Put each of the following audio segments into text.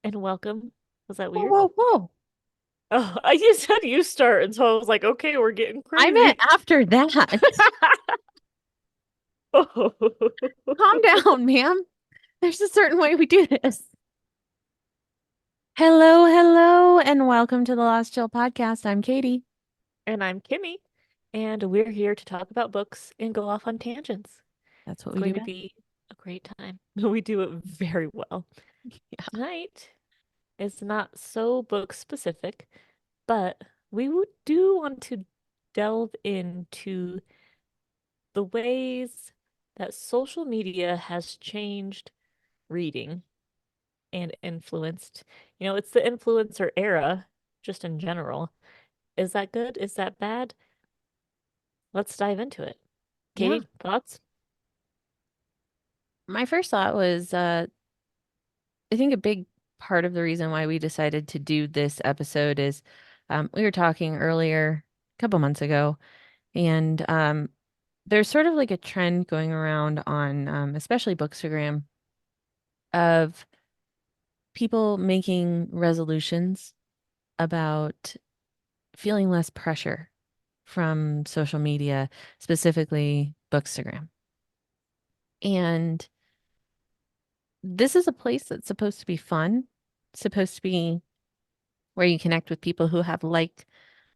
and welcome. Was that Whoa, weird? whoa, whoa. Oh, I just said you start, and so I was like, okay, we're getting I meant crazy. after that. Calm down, ma'am. There's a certain way we do this. Hello, hello, and welcome to the Lost Chill podcast. I'm Katie. And I'm Kimmy, and we're here to talk about books and go off on tangents. That's what It's we do going to best. be a great time. We do it very well. Yeah. Tonight is not so book specific, but do want to delve into the ways that social media has changed reading and influenced. It's the influencer era, just in general. Is that good? Is that bad? Let's dive into it. Yeah. Katie, thoughts? My first thought was I think a big part of the reason why we decided to do this episode is we were talking earlier, a couple months ago, and there's sort of like a trend going around on especially Bookstagram of people making resolutions about feeling less pressure from social media, specifically Bookstagram. And this is a place that's supposed to be fun, supposed to be where you connect with people who have like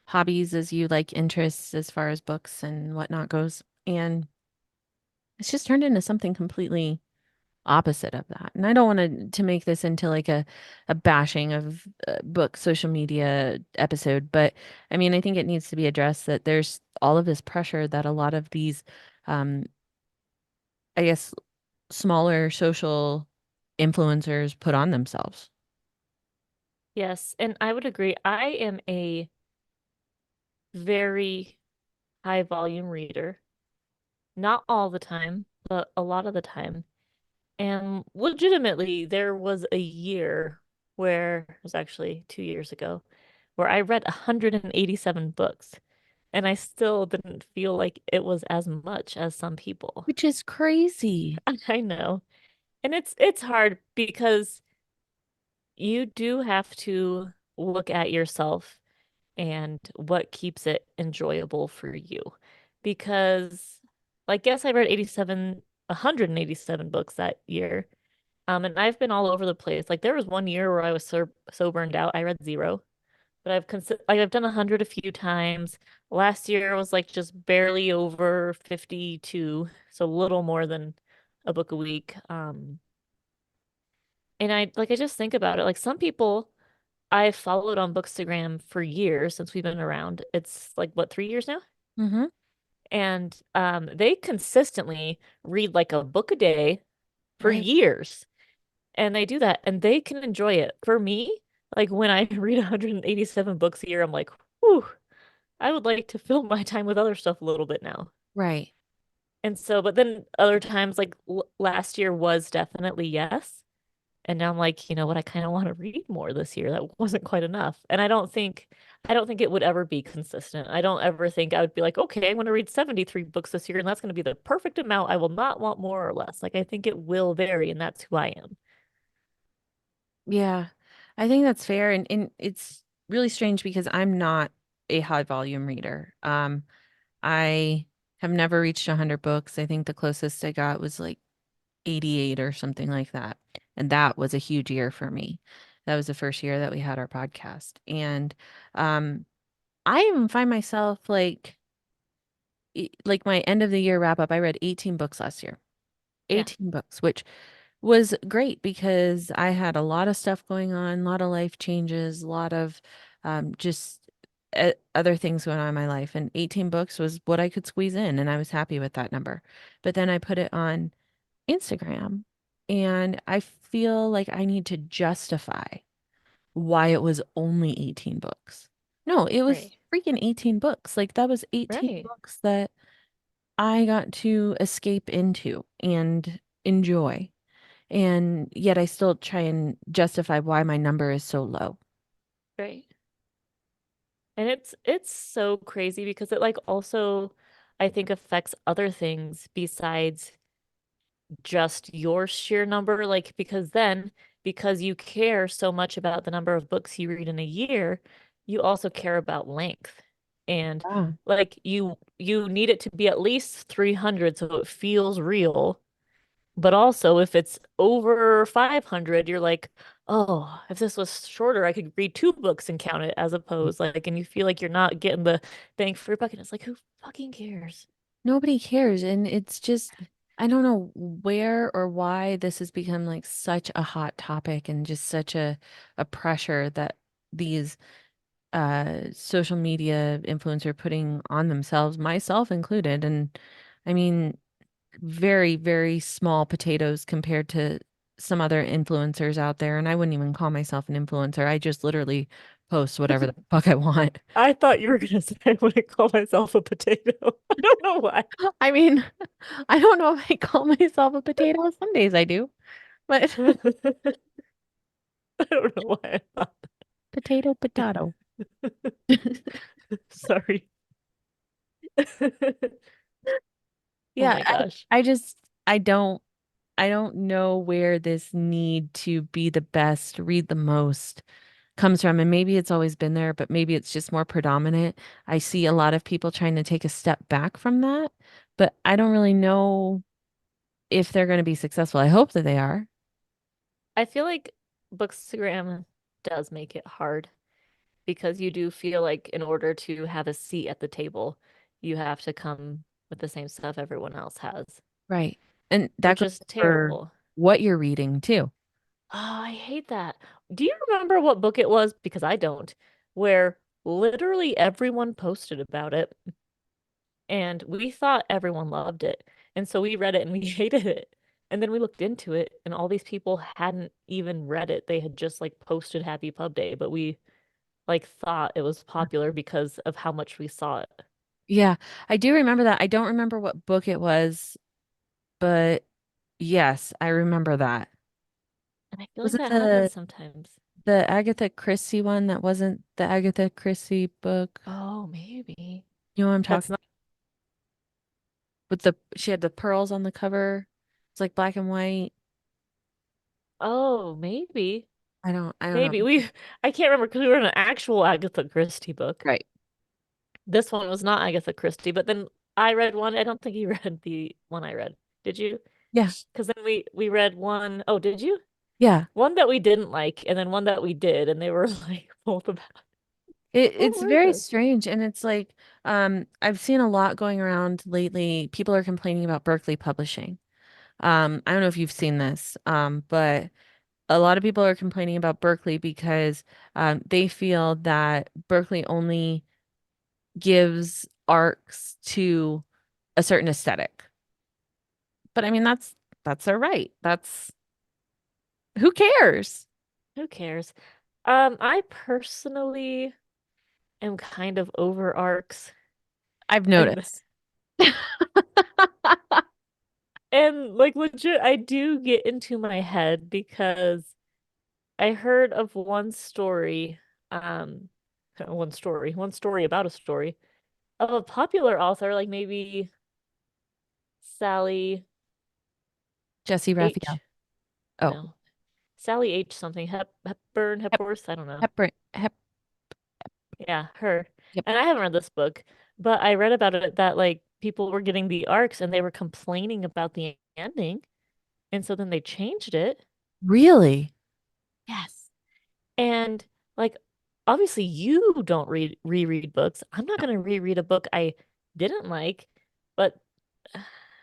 hobbies as you like interests as far as books and whatnot goes. And it's just turned into something completely opposite of that. And I don't want to make this into like a bashing of book social media episode, but I mean, I think it needs to be addressed that there's all of this pressure that a lot of these um I guess smaller social influencers put on themselves. Yes, and I would agree. I am a very high volume reader. Not all the time, but a lot of the time. And legitimately, there was a year where, it was actually 2 years ago, where I read 187 books, and I still didn't feel like it was as much as some people. Which is crazy. I know. And it's hard because you do have to look at yourself and what keeps it enjoyable for you. Because like yes, I read 187 books that year. And I've been all over the place. Like there was one year where I was so burned out, I read zero. But I've done 100 a few times. Last year was like just barely over 52, so a little more than a book a week. And I just think about it. Like some people I've followed on Bookstagram for years since we've been around. It's like what, 3 years now? Mm-hmm. And they consistently read like a book a day for Right. years. And they do that and they can enjoy it. For me, like when I read 187 books a year, I'm like, whew, I would like to fill my time with other stuff a little bit now. Right. And so, but then other times, like l last year was definitely yes. And now I'm like, you know what, I kind of want to read more this year. That wasn't quite enough. And I don't think it would ever be consistent. I don't ever think I would be like, okay, I'm going to read 73 books this year and that's going to be the perfect amount. I will not want more or less. Like I think it will vary and that's who I am. Yeah. I think that's fair. And it's really strange because I'm not a high volume reader. I have never reached 100 books. I think the closest I got was like 88 or something like that. And that was a huge year for me. That was the first year that we had our podcast. And um, I even find myself like my end of the year wrap up, I read 18 books last year. Yeah, 18 books, which was great because I had a lot of stuff going on, a lot of life changes, a lot of just other things going on in my life. And 18 books was what I could squeeze in, and I was happy with that number. But then I put it on Instagram, and I feel like I need to justify why it was only 18 books. No, it was right. freaking 18 books. Like that was 18 Right. books that I got to escape into and enjoy. And yet I still try and justify why my number is so low. Right. And it's so crazy because it like also I think affects other things besides just your sheer number. Like because then because you care so much about the number of books you read in a year, you also care about length. And Wow. like you need it to be at least 300 so it feels real. But also if it's over 500, you're like, "Oh, if this was shorter, I could read two books and count it as opposed like and you feel like you're not getting the bang for your buck." And it's like, who fucking cares? Nobody cares. And it's just, I don't know where or why this has become like such a hot topic and just such a pressure that these social media influencers are putting on themselves, myself included. And I mean, very, very small potatoes compared to some other influencers out there. And I wouldn't even call myself an influencer. I just literally post whatever the fuck I want. I thought you were gonna say I wouldn't call myself a potato. I don't know why. I mean, I don't know if I call myself a potato. Some days I do, but I don't know why I thought. potato, potato. Sorry. Oh Yeah, my gosh. I just I don't know where this need to be the best, read the most comes from. And maybe it's always been there, but maybe it's just more predominant. I see a lot of people trying to take a step back from that, but I don't really know if they're going to be successful. I hope that they are. I feel like Bookstagram does make it hard because you do feel like in order to have a seat at the table, you have to come with the same stuff everyone else has, Right. And that which goes is for terrible. what you're reading too. Oh, I hate that. Do you remember what book it was? Because I don't, where literally everyone posted about it and we thought everyone loved it. And so we read it and we hated it. And then we looked into it and all these people hadn't even read it. They had just like posted Happy Pub Day, but we like thought it was popular because of how much we saw it. Yeah, I do remember that. I don't remember what book it was, but yes, I remember that. And I feel Was like it that happens sometimes. the Agatha Christie one that wasn't the Agatha Christie book? Oh, maybe. You know what I'm That's talking not. with the she had the pearls on the cover. It's like black and white. Oh, maybe. I don't Maybe. know. I can't remember because we were in an actual Agatha Christie book. Right. This one was not Agatha Christie, but then I read one. I don't think you read the one I read. Did you? Yeah. Because then we read one. Oh, did you? Yeah. One that we didn't like, and then one that we did, and they were like both about what It's were very those? strange and it's like I've seen a lot going around lately. People are complaining about Berkeley Publishing. I don't know if you've seen this, but a lot of people are complaining about Berkeley because they feel that Berkeley only gives arcs to a certain aesthetic. But I mean, that's their right. That's who cares? Who cares? I personally am kind of over arcs, I've and noticed. and like legit, I do get into my head because I heard of um, one story about a story of a popular author, like maybe Sally Jesse Raphael. H. Oh, No, Sally H. something, Hepburn, Hep, Hepworth. I don't know. Hepburn, Hep, Yeah, her. yep. And I haven't read this book, but I read about it that like people were getting the arcs and they were complaining about the ending, and so then they changed it. Really? Yes. And like obviously you don't reread books. I'm not going to reread a book I didn't like, but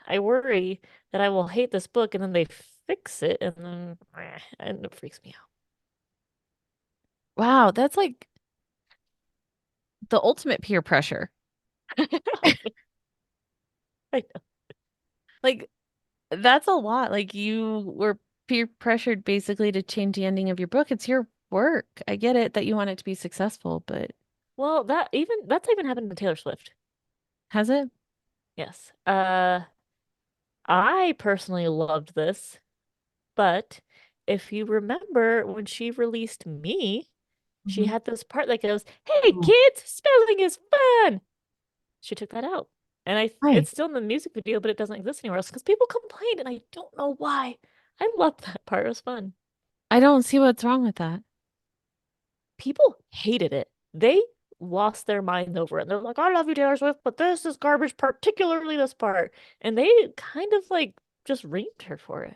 I worry that I will hate this book and then they fix it and then and it freaks me Wow, that's like the ultimate peer pressure. out. I know. Like that's a lot. Like you were peer pressured basically to change the ending of your book. It's your work. I get it that you want it to be successful, but Well, that's even happened to Taylor Swift. has it? Yes. I personally loved this, but if you remember when she released Me, she Mhm. had this part that goes, "Hey Oh, kids, spelling is fun." She took that out. And right. it's still in the music video, but it doesn't exist anywhere else because people complained and I don't know why. I loved that part. It was fun. I don't see what's wrong with that. People hated it. They lost their minds over it. They're like, I love you, Taylor Swift, but this is garbage, particularly this part. And they kind of like just reamed her for it.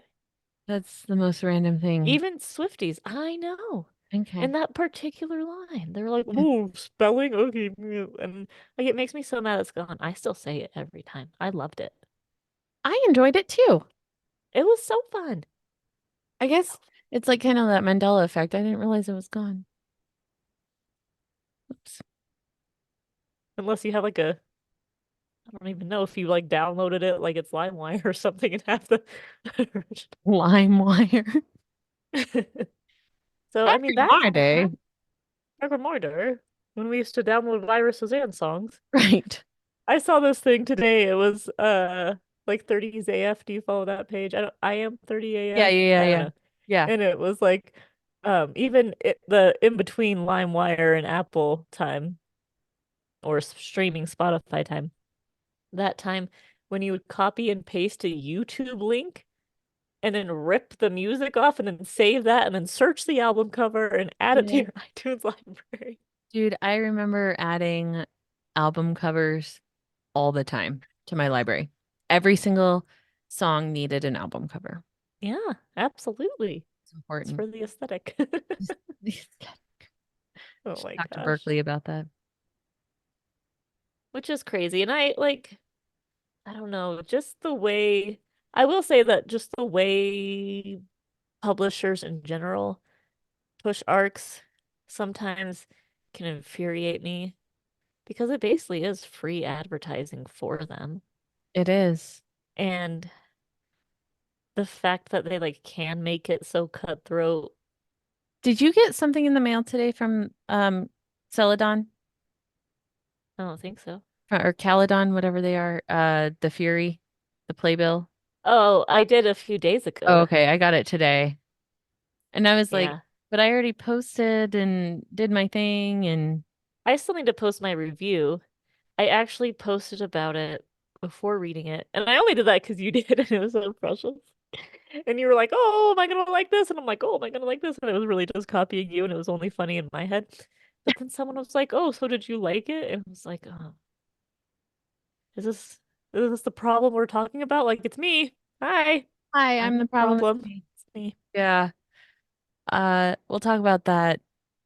That's the most random thing. Even Swifties, I know. In Okay. that particular line, they're like, "Ooh, spelling, okay," and like it makes me so mad it's gone. I still say it every time. I loved it. I enjoyed it too. It was so fun. I guess it's like kind of that Mandela effect. I didn't realize it was gone. Oops. Unless you have like a, I don't even know if you like downloaded it like it's LimeWire or something and have the LimeWire. So I Back mean in that my day. I remember when we used to download Viruses and songs. Right. I saw this thing today. It was like 30s AF. Do you follow that page? I am 30 Yeah, AF. yeah, yeah, I don't yeah. know. Yeah. And it was like even the in between LimeWire and Apple time or streaming Spotify time. That time when you would copy and paste a YouTube link and then rip the music off and then save that and then search the album cover and add it to Yeah. your iTunes library. Dude, I remember adding album covers all the time to my library. Every single song needed an album cover. Yeah, absolutely. It's It's important. for the aesthetic. Oh Should my talk to gosh. Berkeley about that. Which is crazy. And I like, I don't know, just the way, I will say that just the way publishers in general push arcs sometimes can infuriate me because it basically is free advertising for them. It is. And the fact that they like can make it so cutthroat, Did you get something in the mail today from Celadon I don't think so. or Caladon, whatever they are, the Fury, the playbill? Oh, I did a few days Oh, ago. okay, I got it today. And I was like, Yeah. but I already posted and did my thing and I still need to post my review. I actually posted about it before reading it, and I only did that because you did, and it was so precious. And you were like, "Oh, am I gonna like this?" And I'm like, "Oh, am I gonna like this?" And it was really just copying you, and it was only funny in my head. But then someone was like, "Oh, so did you like it?" And I was like, "Oh, is this is this the problem we're talking about? Like, it's me. Hi, hi, I'm I'm the the problem. It's problem. me. It's me. Yeah. We'll talk about that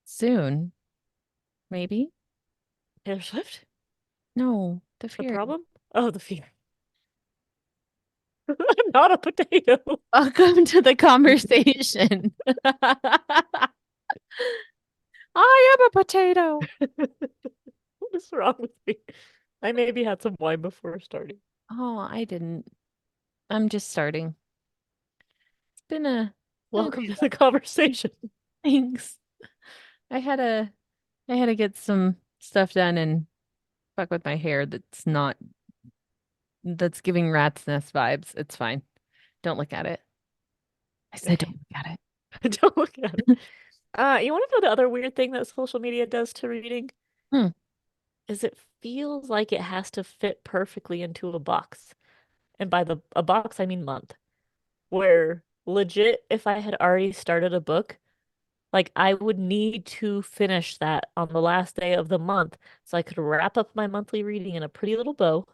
soon, maybe. Taylor Swift. No, the The Fury. problem? Oh, the fear. I'm not a potato. Welcome to the conversation. I am a potato. What is wrong with me? I maybe had some wine before starting. Oh, I didn't. I'm just starting. Been a Welcome day to though. the conversation. Thanks. I had a I had to get some stuff done and fuck with my hair that's giving rat's nest vibes. It's fine. Don't look at it. I said don't look at it. Don't look at it. You want to know the other weird thing that social media does to reading? Hmm. Is it feels like it has to fit perfectly into a box. And by the a box, I mean month. Where legit, if I had already started a book, like I would need to finish that on the last day of the month so I could wrap up my monthly reading in a pretty little bow.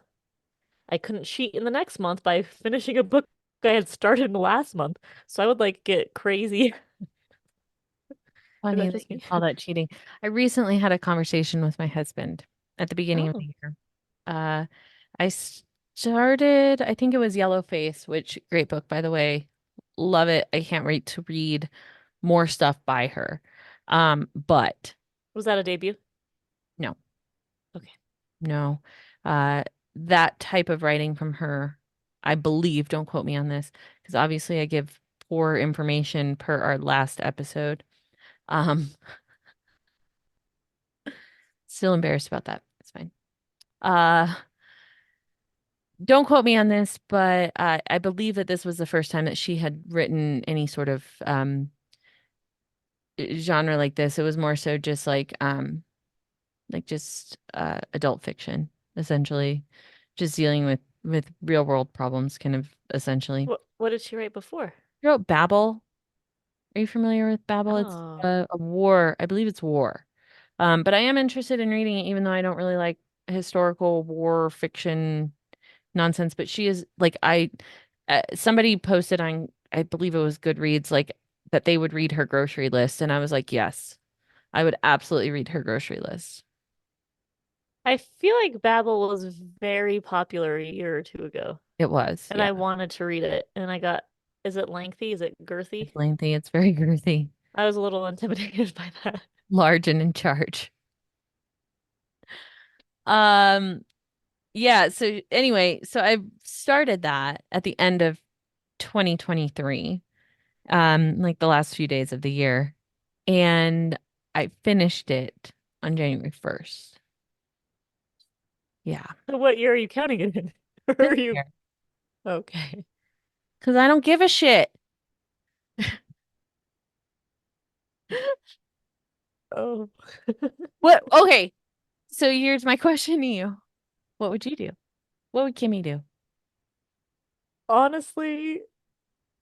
I couldn't cheat in the next month by finishing a book I had started in the last month. So I would like get crazy. Is Funny that that just you me? call that cheating. I recently had a conversation with my husband at the beginning of Oh, the year. Uh, I started, I think it was Yellowface, which great book, by the way. Love it. I can't wait to read more stuff by her. But was that a debut? no, Okay. no. Uh, that type of writing from her, I believe, don't quote me on this, because obviously I give poor information per our last episode. Um, Still embarrassed about that. It's fine. Uh, don't quote me on this, but I believe that this was the first time that she had written any sort of genre like this. It was more so just like just adult fiction, essentially, just dealing with real world problems, kind of essentially. What did she write before? She wrote Babel, Are you familiar with Babel? It's Oh. a war. I believe it's war. But I am interested in reading it, even though I don't really like historical war fiction nonsense. But she is like somebody posted on, I believe it was Goodreads, like that they would read her grocery list, and I was like, yes, I would absolutely read her grocery list. I feel like Babel was very popular a year or two ago, It was, and yeah. I wanted to read it, and I got, is it lengthy? Is it girthy? It's lengthy. It's very girthy, I was a little intimidated by that. large and in charge. Um, yeah. So anyway, so I started that at the end of 2023, like the last few days of the year, and I finished it on January 1st. Yeah, So what year are you counting it in? Or this are you year. okay? Because I don't give a shit. Oh, What? Okay. So here's my question to you. What would you do? What would Kimmy do? honestly,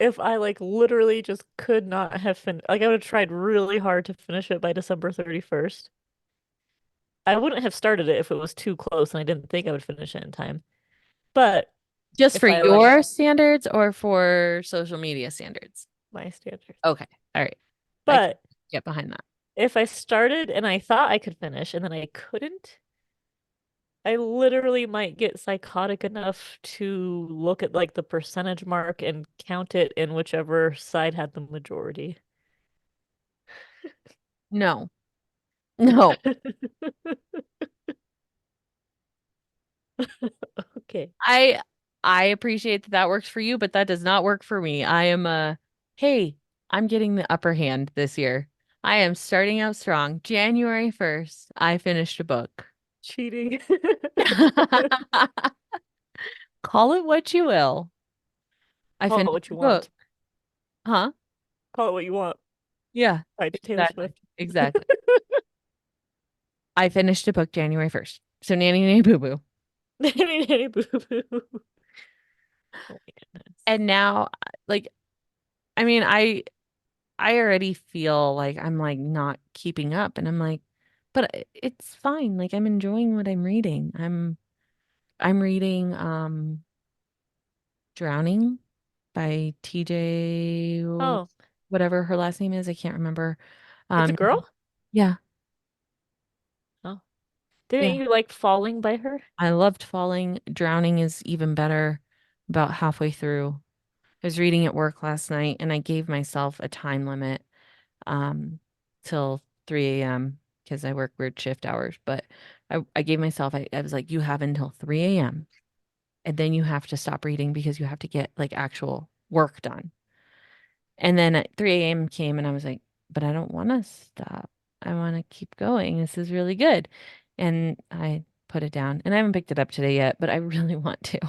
if I like literally just could not have like I would have tried really hard to finish it by December 31st. I wouldn't have started it if it was too close and I didn't think I would finish it in time. But Just for if I like your standards or for social media standards? my standards. Okay. All right. I can But get behind that. if I started and I thought I could finish and then I couldn't, I literally might get psychotic enough to look at like the percentage mark and count it in whichever side had the majority. No. No. Okay. I I appreciate that that works for you, but that does not work for me. I am hey, I'm getting the upper hand this year. I am starting out strong. January 1st, I finished a book. Cheating. Call it what you will. I Call it finished what a you book. want. Huh? Call it what you want Yeah, by Taylor exactly. Swift. Exactly. I finished a book January 1st. So nanny nanny boo boo. Nanny nanny boo boo. Oh my goodness. And now like I mean I already feel like I'm like not keeping up and I'm like but it's fine. Like I'm enjoying what I'm reading. I'm reading Drowning by TJ Oh, whatever her last name is. I can't remember. it's a Um girl? yeah. Oh. Didn't Yeah. you like Falling by her? I loved Falling. Drowning is even better about halfway through. I was reading at work last night and I gave myself a time limit um till 3 a.m. because I work weird shift hours. But I gave myself I was like, you have until 3 a.m. and then you have to stop reading because you have to get like actual work done. And then at 3 a.m. came and I was like, but I don't want to stop. I want to keep going. This is really good. And I put it down and I haven't picked it up today yet, but I really want to.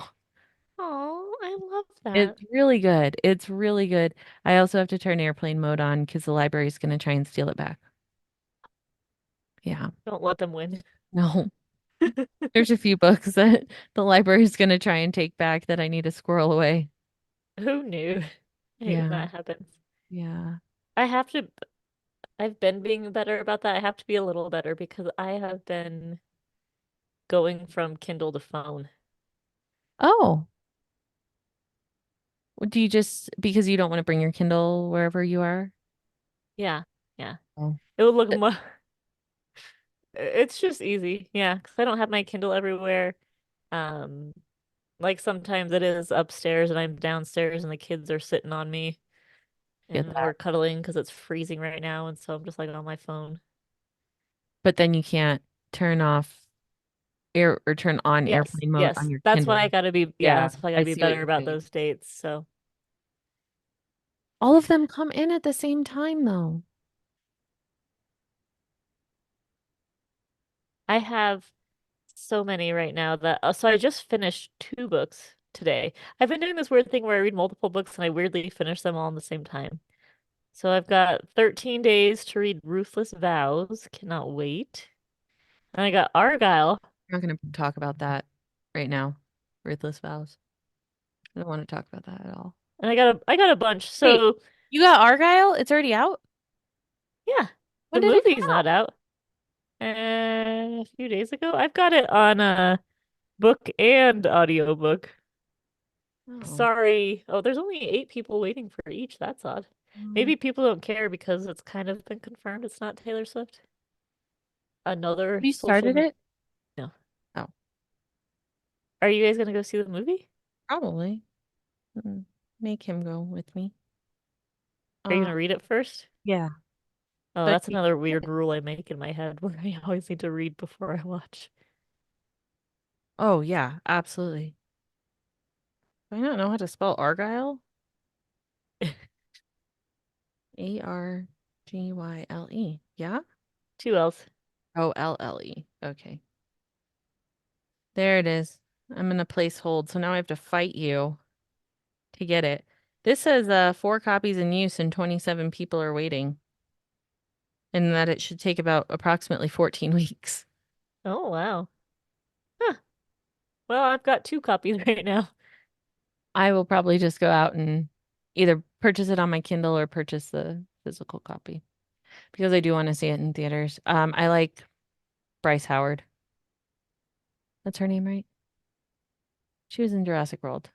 Oh, I love that. It's really good. It's really good. I also have to turn airplane mode on because the library is going to try and steal it back. Yeah. Don't let them win. No. There's a few books that the library is going to try and take back that I need to squirrel away. Who knew? I hate when Yeah. that happens. Yeah. I have to, I've been being better about that. I have to be a little better because I have been going from Kindle to phone. Oh, do you just because you don't want to bring your Kindle wherever you are? Yeah, yeah. Oh. It would look more, it's just easy. Yeah, because I don't have my Kindle everywhere. Um, like sometimes it is upstairs and I'm downstairs and the kids are sitting on me Get and we're that. cuddling because it's freezing right now. And so I'm just like on my phone. But then you can't turn off air or turn on Yes, airplane mode on yes. your That's why I Kindle. gotta be, yeah, Yeah, that's why I I gotta be see what better you're about saying. those dates. So All of them come in at the same time though. I have so many right now that, so I just finished two books today. I've been doing this weird thing where I read multiple books and I weirdly finish them all in the same time. So I've got 13 days to read Ruthless Vows. Cannot wait. And I got Argyle. I'm not going to talk about that right now. Ruthless Vows. I don't want to talk about that at all. And I got a bunch. Wait, So You got Argyle? It's already out? Yeah, the When did it come movie's not out? out. A few days ago. I've got it on a book and audiobook. Oh. Sorry. Oh, there's only 8 people waiting for each. That's odd. Um, Maybe people don't care because it's kind of been confirmed it's not Taylor Swift. Another you social started media. it? No. Oh, Are you guys gonna go see the movie? probably. Make him go with me. Are you Uh, gonna read it first? yeah. Oh, But that's another weird rule I make in my head where I always need to read before I watch. oh yeah, absolutely. Do I not know how to spell Argyle? Argyle. Yeah? Two L's. Oh, Lle. Okay. There it is. I'm in a place hold, so now I have to fight you to get it. This says 4 copies in use and 27 people are waiting, and that it should take about approximately 14 weeks. Oh, wow. Huh. Well, I've got 2 copies right now. I will probably just go out and either purchase it on my Kindle or purchase the physical copy because I do want to see it in theaters. I like Bryce Howard. That's her name, right? She was in Jurassic World.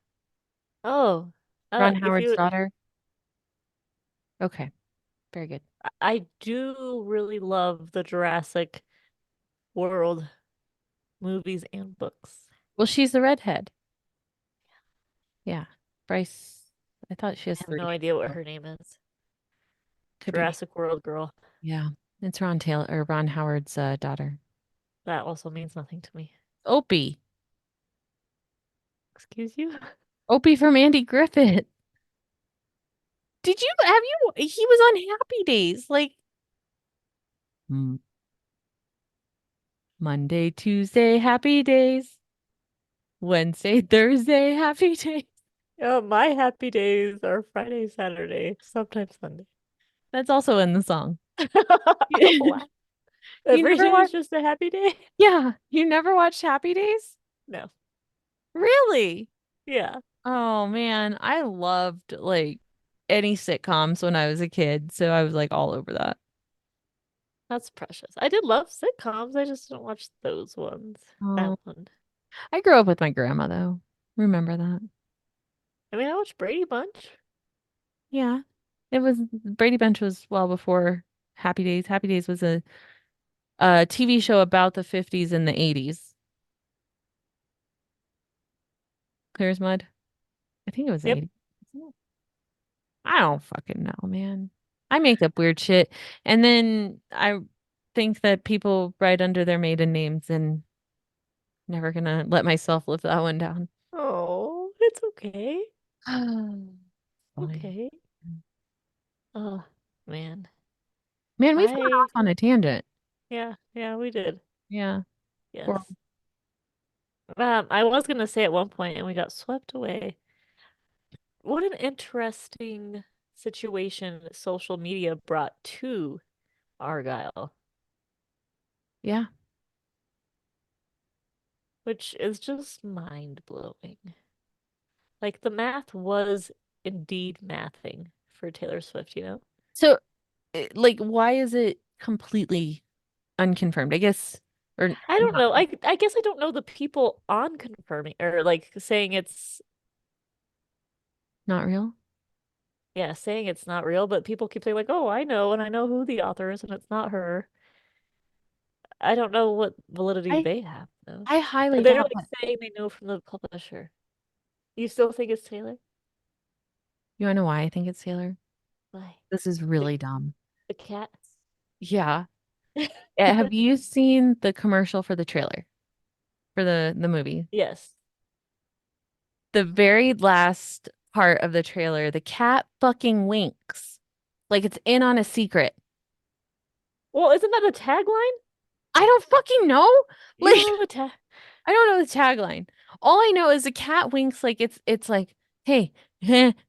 Oh, Ron if Howard's you, daughter. Okay, very good. I do really love the Jurassic World movies and books. Well, she's the redhead. Yeah. Bryce, I thought she I has have 3 no names. idea what Oh, her name is. could be. Jurassic World girl. Yeah. It's Ron Taylor or Ron Howard's daughter. That also means nothing to me. Opie. Excuse you? Opie from Andy Griffith. Did you have you he was on Happy Days like Mm. Monday, Tuesday, Happy Days. Wednesday, Thursday, Happy Days. Oh, my happy days are Friday, Saturday, sometimes Sunday. That's also in the song. Wow. You Every never day is watched just a happy day? Yeah, you never watched Happy Days? No. Really? Yeah, Oh man, I loved like any sitcoms when I was a kid, so I was like all over that. that's precious. I did love sitcoms. I just don't watch those ones. That Oh, one. I grew up with my grandma though. Remember that? I mean, I watched Brady Bunch. Yeah. It was Brady Bunch was well before Happy Days. Happy Days was a TV show about the 50s and the 80s. Clear as mud. I think it was Yep. 80. I don't fucking know, man. I make up weird shit. And then I think that people write under their maiden names and never gonna let myself live that one down. Oh, it's okay. Fine. Okay. Oh, man. Man, we've gone I, off on a tangent. yeah, yeah, we did. Yeah. Well, Yes. I was gonna say at one point and we got swept away. What an interesting situation social media brought to Argyle, yeah. which is just mind-blowing. Like the math was indeed mathing for Taylor Swift, you know? So, like, why is it completely unconfirmed? I guess, or I don't not, know. I guess I don't know the people on confirming or like saying it's not real. yeah, saying it's not real, but people keep saying like, "Oh, I know and I know who the author is and it's not her." I don't know what validity I they have though. I highly They're doubt like that. saying they know from the publisher. You still think it's Taylor? You wanna know why I think it's Taylor? Why? This is The, really dumb. the cat? Yeah. Have you seen the commercial for the trailer for the movie? Yes. The very last part of the trailer, the cat fucking winks like it's in on a secret. Well, isn't that a tagline? I don't fucking know. You Like don't know the tag. I don't know the tagline. All I know is the cat winks like it's like, hey,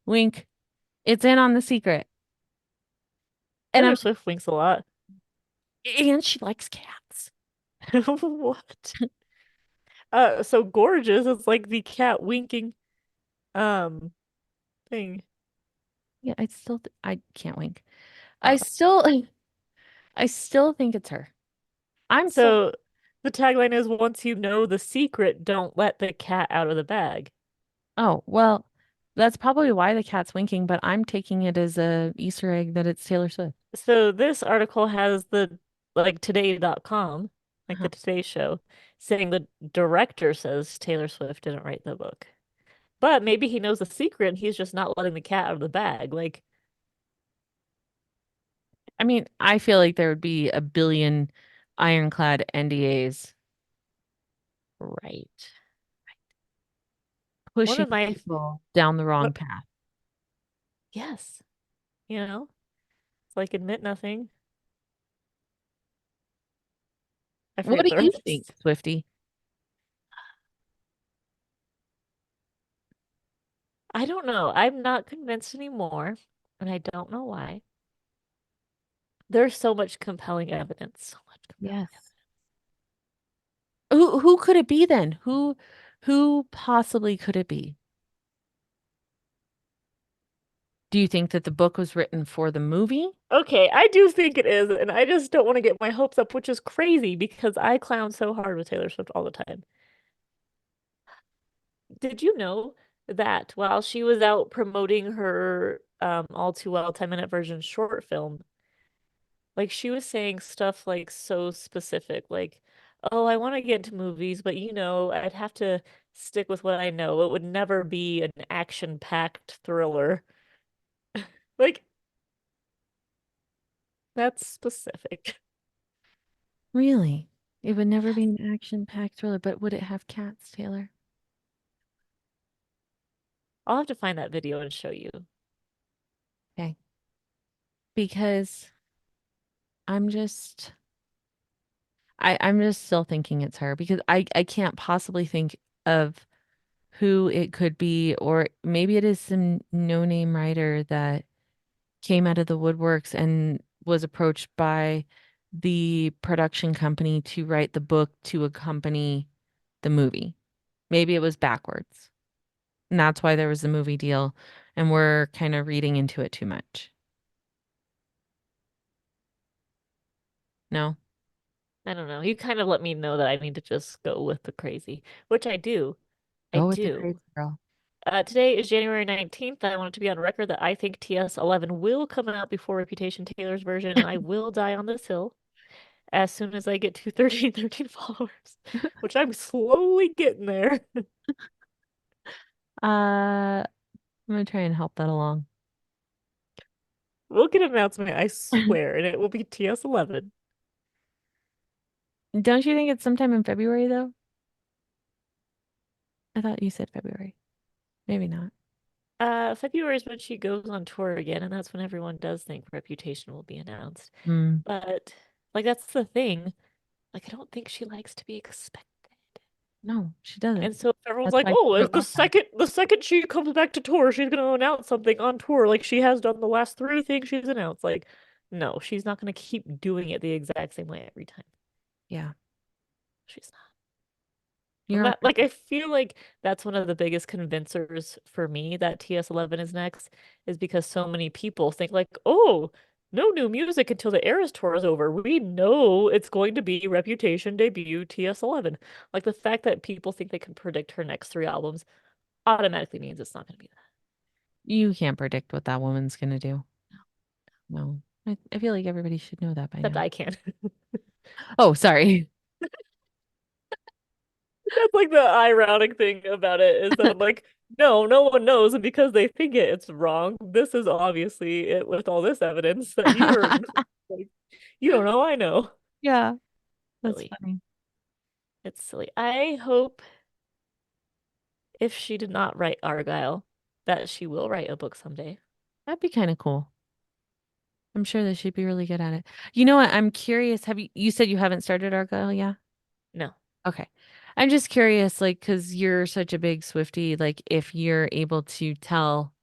wink. It's in on the secret. And Taylor Swift winks a lot. and she likes cats. What? So gorgeous. It's like the cat winking um thing. Yeah, I can't wink. I Oh. still I still think it's her. I'm still So the tagline is once you know the secret, don't let the cat out of the bag. Oh, well, that's probably why the cat's winking, but I'm taking it as a Easter egg that it's Taylor Swift. So this article has the like today.com, like Uh-huh. the Today Show, saying the director says Taylor Swift didn't write the book. But maybe he knows the secret and he's just not letting the cat out of the bag. Like, I mean, I feel like there would be a billion ironclad NDAs right. One pushing of my, people down the wrong what, path. yes, you know, it's like admit nothing. I What forget do the you think, rest. Swifty? I don't know. I'm not convinced anymore, and I don't know why. There's so much compelling evidence. So much compelling Yes. Who could it be then? Who possibly could it be? Do you think that the book was written for the movie? Okay, I do think it is, and I just don't want to get my hopes up, which is crazy because I clown so hard with Taylor Swift all the time. Did you know that while she was out promoting her All Too Well 10-minute version short film, like she was saying stuff like so specific, like, oh, I want to get into movies, but I'd have to stick with what I know. It would never be an action-packed thriller. Like, that's specific. Really? It would never be Yes. an action-packed thriller, but would it have cats, Taylor? I'll have to find that video and show you. Okay. Because I'm just I'm just still thinking it's her because I can't possibly think of who it could be, or maybe it is some no-name writer that came out of the woodworks and was approached by the production company to write the book to accompany the movie. Maybe it was backwards. And that's why there was the movie deal, and we're kind of reading into it too much. No? I don't know. You kind of let me know that I need to just go with the crazy, which I do. I Go with the do. crazy girl. Today is January 19th. I want it to be on record that I think TS11 will come out before Reputation Taylor's version, and I will die on this hill as soon as I get to 13 followers, which I'm slowly getting there. I'm gonna try and help that along. We'll get an announcement, I swear, and it will be TS11. Don't you think it's sometime in February though? I thought you said February. Maybe not. February is when she goes on tour again, and that's when everyone does think Reputation will be announced. Hmm. But, like, that's the thing. Like, I don't think she likes to be expected. No, she doesn't. And so everyone's That's like, why "Oh, she if wrote Lockdown. the second she comes back to tour, she's gonna announce something on tour, like she has done the last three things she's announced." Like, no, she's not gonna keep doing it the exact same way every time. Yeah, She's not. And you're that, like, I feel like that's one of the biggest convincers for me that TS11 is next, is because so many people think like, "Oh, no new music until the Eras tour is over. We know it's going to be Reputation debut TS11." Like the fact that people think they can predict her next three albums automatically means it's not going to be you can't predict what that woman's gonna do. that. No. I feel like everybody should know that by Except now. I can. Oh, sorry. That's like the ironic thing about it is that like, no, no one knows, and because they think it's wrong, this is obviously it with all this evidence that you're like, you don't know, I know. Yeah, that's Silly. funny. It's silly. I hope if she did not write Argyle, that she will write a book someday. That'd be kind of cool. I'm sure that she'd be really good at it. You know what? I'm curious. You said you haven't started Argyle, yeah? No. Okay. I'm just curious, like, because you're such a big Swiftie, like, if you're able to tell,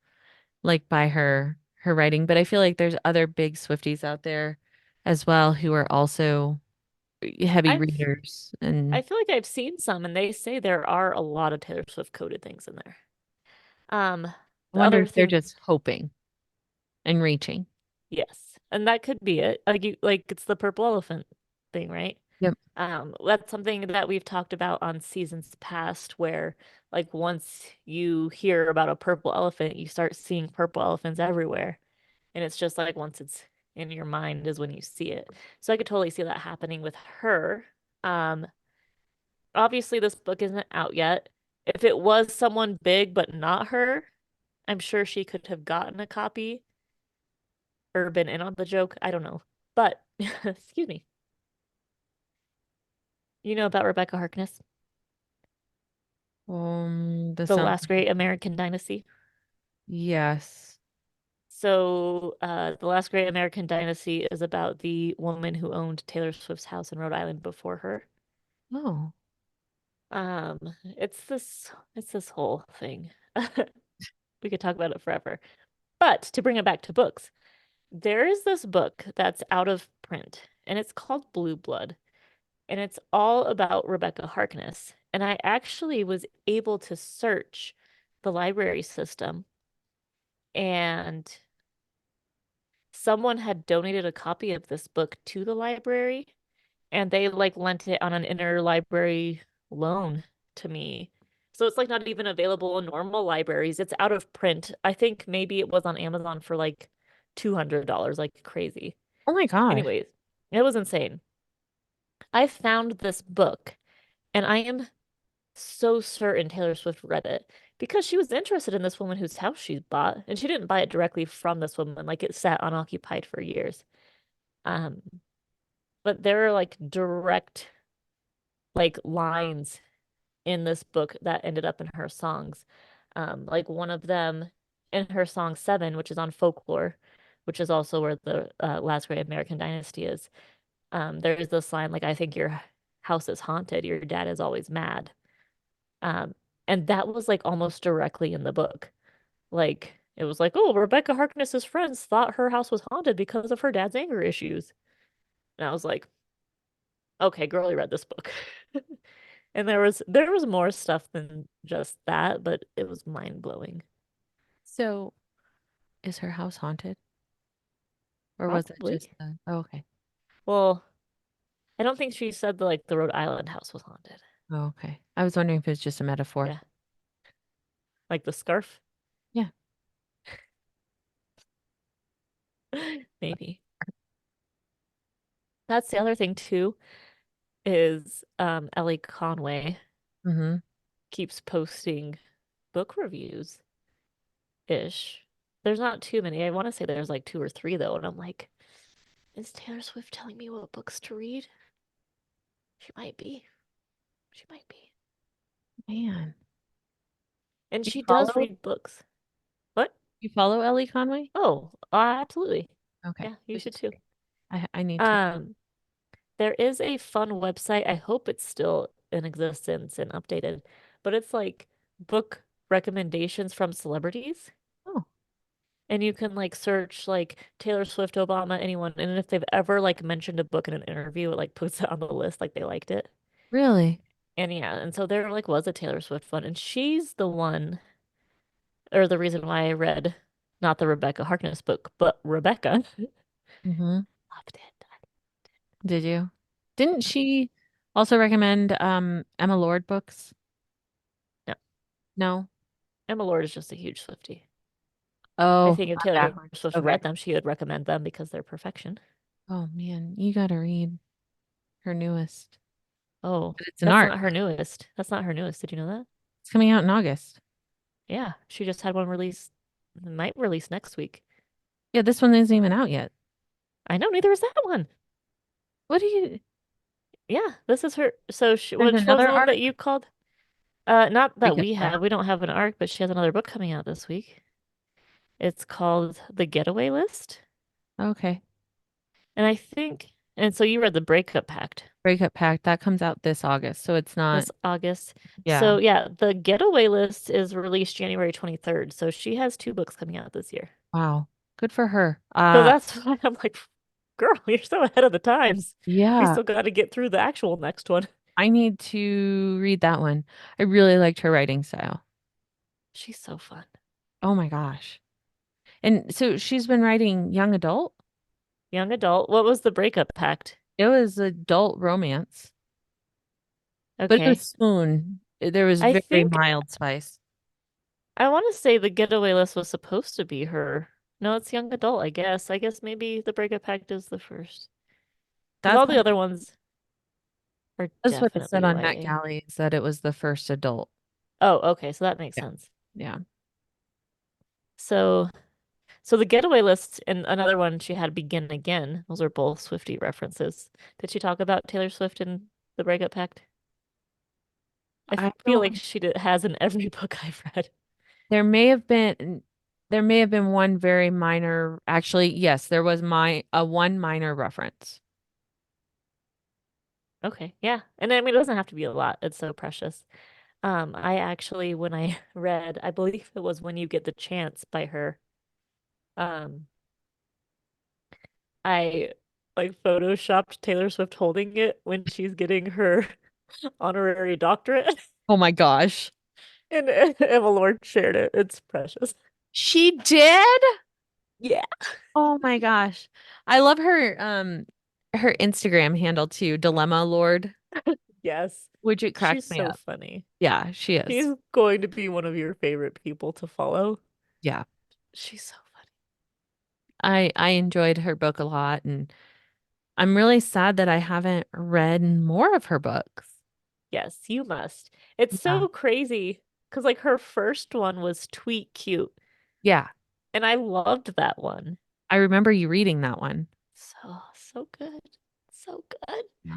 like, by her writing. But I feel like there's other big Swifties out there as well who are also heavy I've readers. I And feel like I've seen some and they say there are a lot of Taylor Swift coded things in there. Um, I the wonder other if they're thing just hoping. and reaching. Yes. And that could be it. Like it's the purple elephant thing, right? Yep. That's something that we've talked about on seasons past where like once you hear about a purple elephant, you start seeing purple elephants everywhere. And it's just like once it's in your mind is when you see it. So I could totally see that happening with her. Um, Obviously this book isn't out yet. If it was someone big but not her, I'm sure she could have gotten a copy or been in on the joke. I don't know. But excuse me. You know about Rebecca Harkness, The the sound. last great American dynasty? Yes. So, The Last Great American Dynasty is about the woman who owned Taylor Swift's house in Rhode Island before her. Oh. It's this whole thing. We could talk about it forever. But to bring it back to books, there is this book that's out of print, and it's called Blue Blood, and it's all about Rebecca Harkness. And I actually was able to search the library system, and someone had donated a copy of this book to the library, and they like lent it on an interlibrary loan to me. So it's like not even available in normal libraries. It's out of print. I think maybe it was on Amazon for like $200, like crazy. Oh my gosh. Anyways, it was insane. I found this book, and I am so certain Taylor Swift read it because she was interested in this woman whose house she bought, and she didn't buy it directly from this woman. Like it sat unoccupied for years. Um, but there are like direct like lines in this book that ended up in her songs. Like one of them in her song Seven, which is on folklore, which is also where the last great American dynasty is. There's this line like, I think your house is haunted, your dad is always mad. Um, and that was like almost directly in the book. Like it was like, oh, Rebecca Harkness's friends thought her house was haunted because of her dad's anger issues. And I was like, okay, girl, you read this book. And there was more stuff than just that, but it was mind-blowing. So, is her house haunted? Or was it just Probably. oh, okay. Well, I don't think she said the Rhode Island house was haunted. Oh, okay. I was wondering if it's just a metaphor. Yeah. Like the scarf? Yeah. Maybe. That's the other thing too, is Ellie Conway Mm-hmm. keeps posting book reviews ish. There's not too many. I want to say there's like two or three though, and I'm like, is Taylor Swift telling me what books to read? She might be. She might be. Man. And Do she you does follow read books. What? you follow Ellie Conway? Oh, absolutely. Okay. Yeah, you Was should just too. curious. I need to. Um, there is a fun website. I hope it's still in existence and updated, but it's like book recommendations from celebrities. Oh, And you can like search like Taylor Swift, Obama, anyone, and if they've ever like mentioned a book in an interview, it like puts it on the list like they liked it. really? And yeah, and so there like was a Taylor Swift one, and she's the one or the reason why I read not the Rebecca Harkness book, but Rebecca. Mm-hmm. Loved it. Did you? Didn't she also recommend Emma Lord books? No, No. Emma Lord is just a huge Swiftie. I Oh, think if I'm Taylor backwards. Swift Okay. read them, she would recommend them because they're perfection. Oh man, you gotta read her newest. Oh, But it's an that's art. not her newest. That's not her newest. Did you know that? It's coming out in August. Yeah, she just had one release, might release next week. Yeah, this one isn't even out yet. I know, neither is that one. What do you Yeah, this is her. So There's which was another the one that art you called? Not that breakup we pact. have. We don't have an arc, but she has another book coming out this week. It's called The Getaway List. Okay. And I think, and so you read The Breakup Pact Breakup pact that comes out this August, so it's not. this August. Yeah. So yeah, The Getaway List is released January 23rd. So she has two books coming out this year. Wow. Good for her. So that's why I'm like, girl, you're so ahead of the times. We Yeah, still got to get through the actual next one. I need to read that one. I really liked her writing style. She's so fun. Oh my gosh. And so she's been writing young adult. Young adult. What was the breakup pact? It was adult romance, but it was Okay. Spoon. There was I very think mild spice. I want to say the getaway list was supposed to be her. No, it's young adult, I guess. I guess maybe the breakup pact is the first. Because That's all the other ones are that's what it said definitely on YA. NetGalley is that it was the first adult. Oh, okay, so that makes Yeah. sense. Yeah. So so the getaway list and another one she had Begin Again. Those are both Swiftie references. Did she talk about Taylor Swift in the breakup pact? I I feel like don't has in every book I've read. there may have been there may have been one very minor actually, yes, there was one minor reference. Okay, yeah. And I mean, it doesn't have to be a lot. It's so precious. I actually, when I read, I believe it was When You Get the Chance by her, um, I like photoshopped Taylor Swift holding it when she's getting her honorary doctorate, Oh my gosh. and Emma Lord shared it. It's precious. She did? Yeah. Oh my gosh. I love her Instagram handle too, Dilemma Lord, Yes. which it cracks She's me so up. funny. Yeah, she She's is. going to be one of your favorite people to follow. Yeah. She's so funny. I enjoyed her book a lot and I'm really sad that I haven't read more of her books. Yes, you must. It's Yeah. so crazy because like her first one was Tweet Cute, Yeah. and I loved that one. I remember you reading that one. So good. So good. Yeah.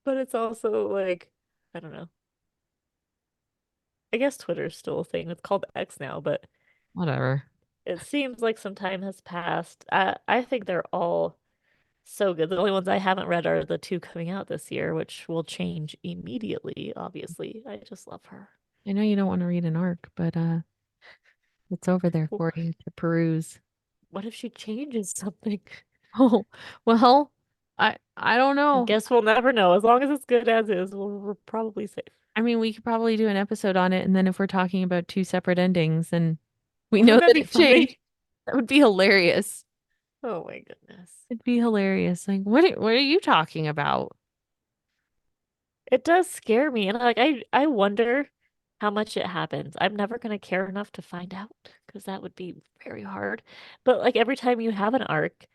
But it's also like, I don't know. I guess Twitter's still a thing. It's called X now, but Whatever. it seems like some time has passed. I think they're all so good. The only ones I haven't read are the two coming out this year, which will change immediately, obviously. I just love her. I know you don't want to read an arc, but it's over there Well, for you to peruse. what if she changes something? Oh, well, I don't I know. guess we'll never know. As long as it's good as is, we're probably safe. I mean, we could probably do an episode on it, and then if we're talking about two separate endings and we know Wouldn't that that be it changed, funny? that would be hilarious. Oh my goodness. It'd be hilarious. Like, what are you talking about? It does scare me. And like I wonder how much it happens. I'm never gonna care enough to find out because that would be very hard. But like every time you have an arc,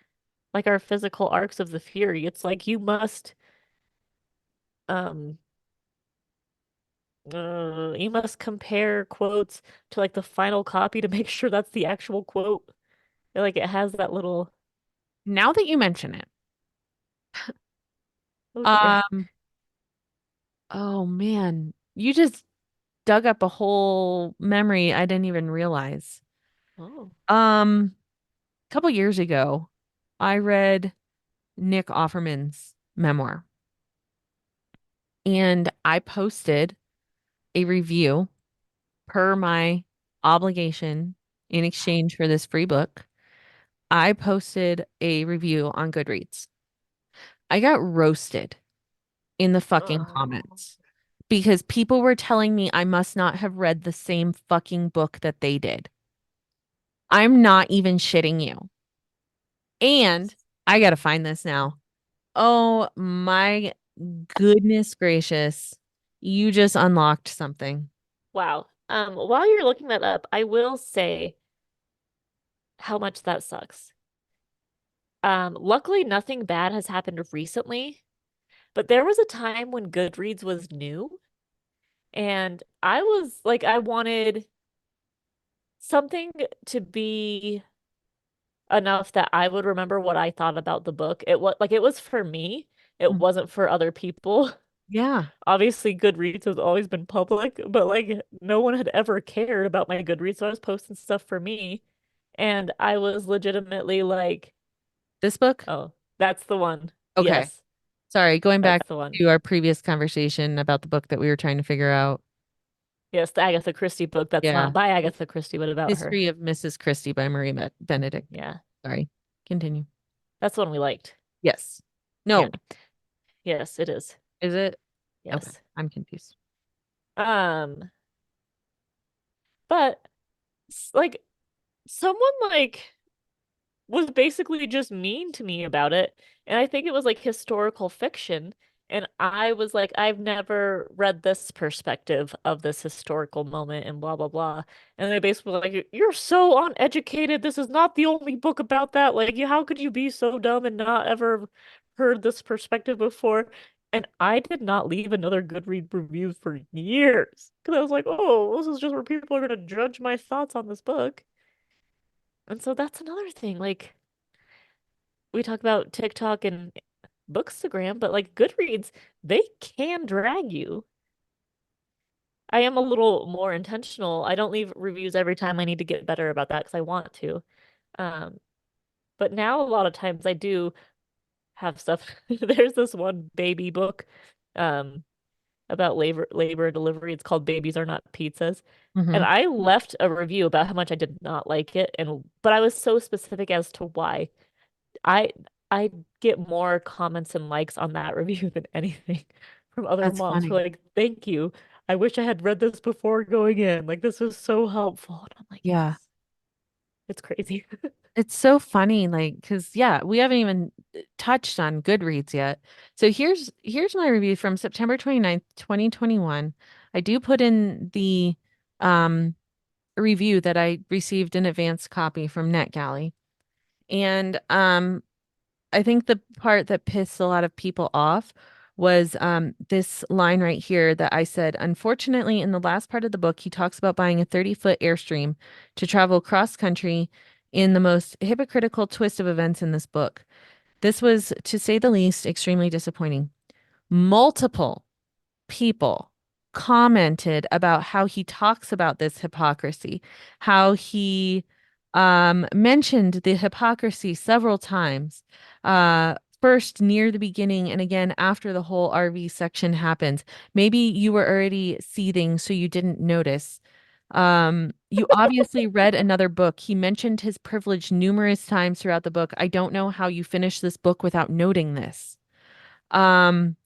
like our physical arcs of the Fury, it's like you must um you must compare quotes to like the final copy to make sure that's the actual quote. Like it has that little Now that you mention it, oh dear. um, oh man, you just dug up a whole memory I didn't even realize. Oh. A couple years ago, I read Nick Offerman's memoir, and I posted a review per my obligation in exchange for this free book. I posted a review on Goodreads. I got roasted in the fucking Oh. comments because people were telling me I must not have read the same fucking book that they did. I'm not even shitting you. And I gotta find this now. Oh my goodness gracious. You just unlocked something. Wow. While you're looking that up, I will say how much that sucks. Luckily nothing bad has happened recently, but there was a time when Goodreads was new, and I was like, I wanted something to be enough that I would remember what I thought about the book. It was for me. It Mm. wasn't for other people. Yeah. Obviously, Goodreads has always been public, but like no one had ever cared about my Goodreads, so I was posting stuff for me. And I was legitimately like, This book? oh, that's the one. Okay. Yes, Sorry, going back that's the one. to our previous conversation about the book that we were trying to figure out. Yes, the Agatha Christie book that's Yeah. not by Agatha Christie, but about her. History of Mrs. Christie by Marie Benedict. Yeah, Sorry. Continue. that's the one we liked. Yes. Yeah, No. yes, it is. Is it? Okay. Yes. I'm confused. But like someone like was basically just mean to me about it. And I think it was like historical fiction. And I was like, I've never read this perspective of this historical moment and blah, blah, blah. And they basically were like, you're so uneducated. This is not the only book about that. Like, how could you be so dumb and not ever heard this perspective before? And I did not leave another Goodreads review for years because I was like, oh, this is just where people are going to judge my thoughts on this book. And so that's another thing. Like, we talk about TikTok and Bookstagram, but like Goodreads, they can drag you. I am a little more intentional. I don't leave reviews every time. I need to get better about that because I want to. Um, but now a lot of times I do have stuff. There's this one baby book um about labor and delivery. It's called Babies Are Not Pizzas. And Hmm. I left a review about how much I did not like it, and but I was so specific as to why. I I get more comments and likes on that review than anything from other That's moms who funny. are like, "Thank you. I wish I had read this before going in. Like this was so helpful." And I'm like, Yeah. "Yes." It's crazy. It's so funny, like, because yeah, we haven't even touched on Goodreads yet. So here's my review from September 29th, 2021. I do put in the um review that I received an advanced copy from NetGalley. And I think the part that pissed a lot of people off was this line right here that I said, unfortunately, in the last part of the book, he talks about buying a 30-foot Airstream to travel cross country in the most hypocritical twist of events in this book. This was, to say the least, extremely disappointing. Multiple people commented about how he talks about this hypocrisy, how he mentioned the hypocrisy several times. First near the beginning and again after the whole RV section happens. Maybe you were already seething, so you didn't notice. You obviously read another book. He mentioned his privilege numerous times throughout the book. I don't know how you finished this book without noting this. Um,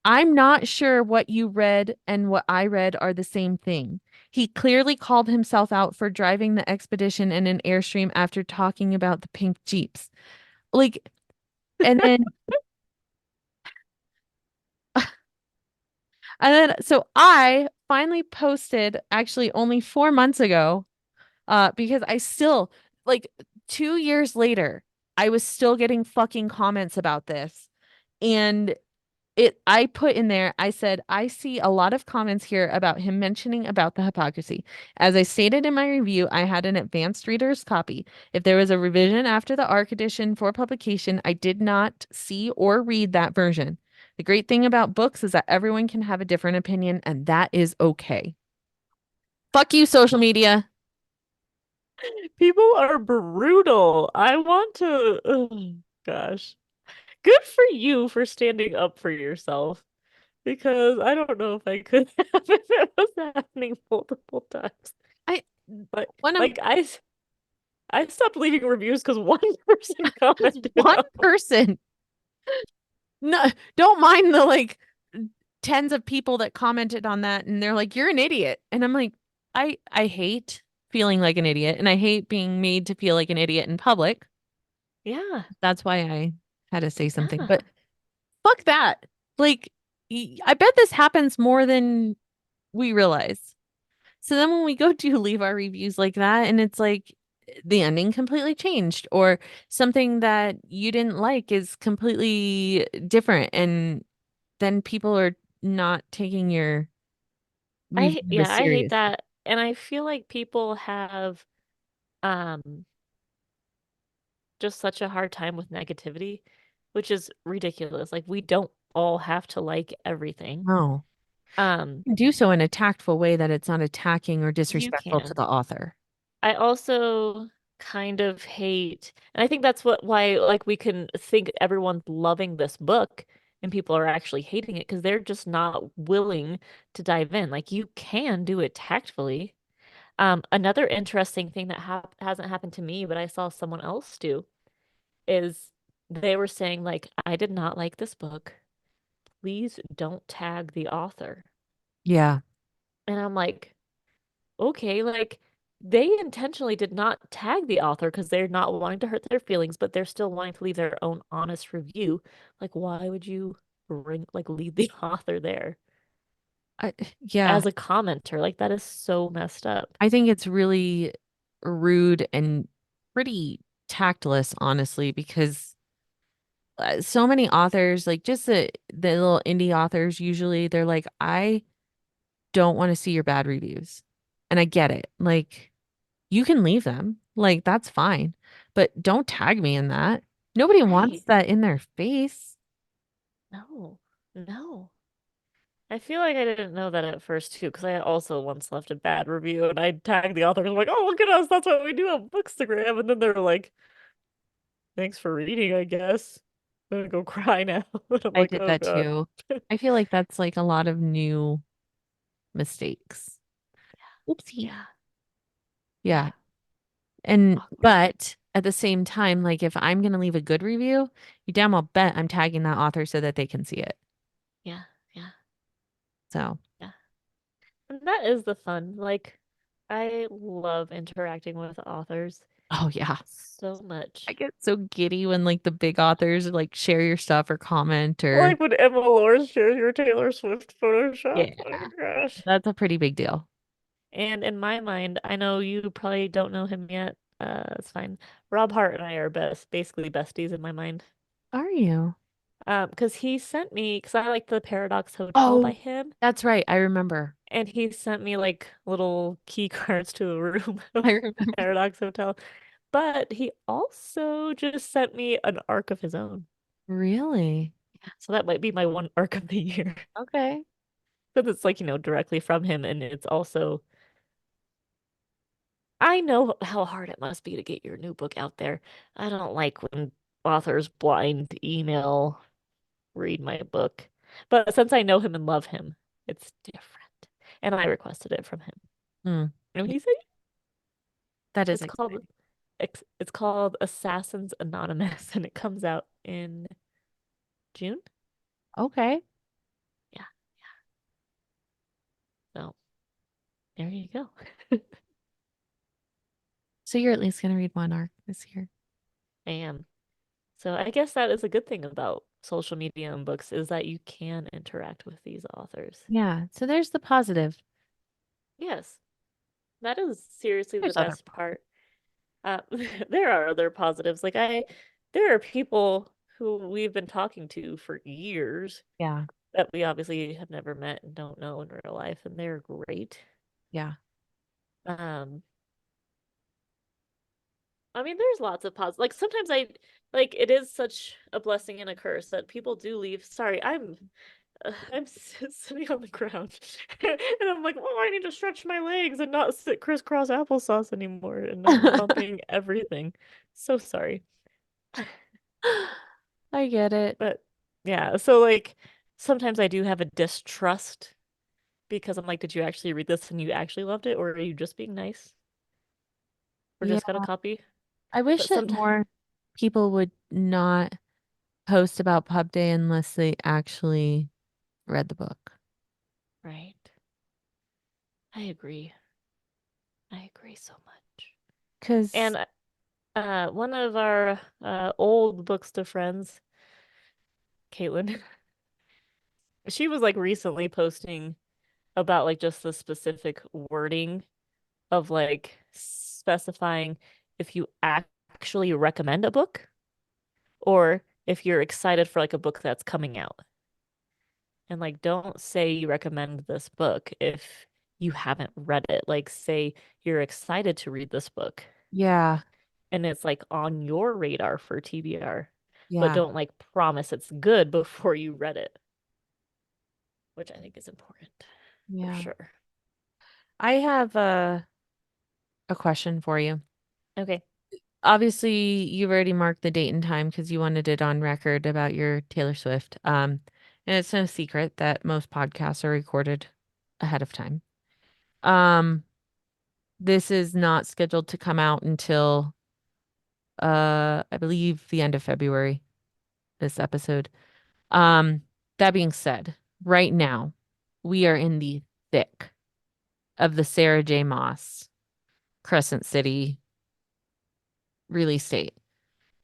I'm not sure what you read and what I read are the same thing. He clearly called himself out for driving the expedition in an Airstream after talking about the pink Jeeps. Like, and then, so I finally posted actually only 4 months ago, because I still, like, 2 years later, I was still getting fucking comments about this. And I put in there, I said, I see a lot of comments here about him mentioning about the hypocrisy. As I stated in my review, I had an advanced reader's copy. If there was a revision after the ARC edition for publication, I did not see or read that version. The great thing about books is that everyone can have a different opinion, and that is okay. Fuck you, social media. People are brutal. I want to, oh, gosh. Good for you for standing up for yourself because I don't know if I could have if it was happening multiple times. I But one of like I stopped leaving reviews because one person commented one on person. No, don't mind the like tens of people that commented on that and they're like, you're an idiot. And I'm like, I hate feeling like an idiot and I hate being made to feel like an idiot in public. yeah, That's why I had to say something. yeah. But fuck that. Like, I bet this happens more than we realize. So then when we go to leave our reviews like that, and it's like the ending completely changed, or something that you didn't like is completely different, and then people are not taking your review as I hate seriously. that. And I feel like people have um just such a hard time with negativity, which is ridiculous. Like we don't all have to like everything. No. Um, You can do so in a tactful way that it's not attacking or you disrespectful to can. the author. I also kind of hate, and I think that's why like we can think everyone's loving this book and people are actually hating it because they're just not willing to dive in. Like you can do it tactfully. Another interesting thing that hasn't happened to me, but I saw someone else do, is they were saying like, I did not like this book. Please don't tag the author. Yeah. And I'm like, okay, like they intentionally did not tag the author because they're not wanting to hurt their feelings, but they're still wanting to leave their own honest review. Like, why would you leave the author there I, yeah, as a commenter? Like, that is so messed up. I think it's really rude and pretty tactless, honestly, because so many authors, like just the little indie authors, usually they're like, I don't want to see your bad reviews. And I get it. Like, you can leave them. Like, that's fine. But don't tag me in that. Nobody wants Right. that in their face. No, no. I feel like I didn't know that at first too, because I also once left a bad review and I tagged the author and I'm like, oh, look at us, that's what we do on Bookstagram. And then they're like, thanks for reading, I guess. I'm gonna go cry now. And I'm I like, did oh that God. too. I feel like that's like a lot of new mistakes. Oopsie. Yeah, Yeah. yeah, And, awkward. but at the same time, like if I'm going to leave a good review, you damn well bet I'm tagging that author so that they can see it. Yeah, yeah, So, yeah. And that is the fun. Like, I love interacting with authors oh yeah. so I much. get so giddy when like the big authors like share your stuff or comment or Like when Emma Lord shares your Taylor Swift Photoshop. yeah, Oh my gosh. that's a pretty big deal. And in my mind, I know you probably don't know him yet. It's fine. Rob Hart and I are basically besties in my mind. Are you? Because he sent me, because I like the Paradox Hotel by Oh, him, that's right. I remember. and he sent me like little key cards to the room of I the remember. Paradox Hotel. But he also just sent me an arc of his own. Really? So that might be my one arc of the year. Okay. Because it's like, directly from him, and it's also I know how hard it must be to get your new book out there. I don't like when authors blind email read my book. But since I know him and love him, it's different. And I requested it from him. Hmm. And Yeah, he said that is it's called exciting. it's called Assassins Anonymous and it comes out in June. Okay. Yeah. So there you go. So you're at least going to read one arc this year. I am. So I guess that is a good thing about social media and books is that you can interact with these authors. Yeah. So there's the positive. Yes. That is seriously the There's other. best part. Uh, there are other positives. There are people who we've been talking to for years Yeah. that we obviously have never met and don't know in real life, and they're great. Yeah. Um, I mean, there's lots of positives. Like sometimes like it is such a blessing and a curse that people do leave. Sorry, I'm sitting on the ground, and I'm like, oh, I need to stretch my legs and not sit crisscross applesauce anymore, and I'm bumping everything. So sorry. I get it. But yeah, so like sometimes I do have a distrust because I'm like, did you actually read this and you actually loved it, or are you just being nice, or Yeah. just got a copy? I wish But that sometimes, more people would not post about Pub Day unless they actually read the book. right? I agree. I agree so much. Because, And one of our old Booksta friends, Caitlin, she was like recently posting about like just the specific wording of like specifying if you actually recommend a book or if you're excited for like a book that's coming out. And like don't say you recommend this book if you haven't read it. Like say you're excited to read this book yeah, and it's like on your radar for TBR, but yeah, don't like promise it's good before you read it, which I think is important for yeah. sure. I have a question for you. Okay. Obviously, you've already marked the date and time because you wanted it on record about your Taylor Swift. And it's no secret that most podcasts are recorded ahead of time. Um, this is not scheduled to come out until I believe the end of February, this episode. Um, that being said, right now we are in the thick of the Sarah J. Maas Crescent City release date.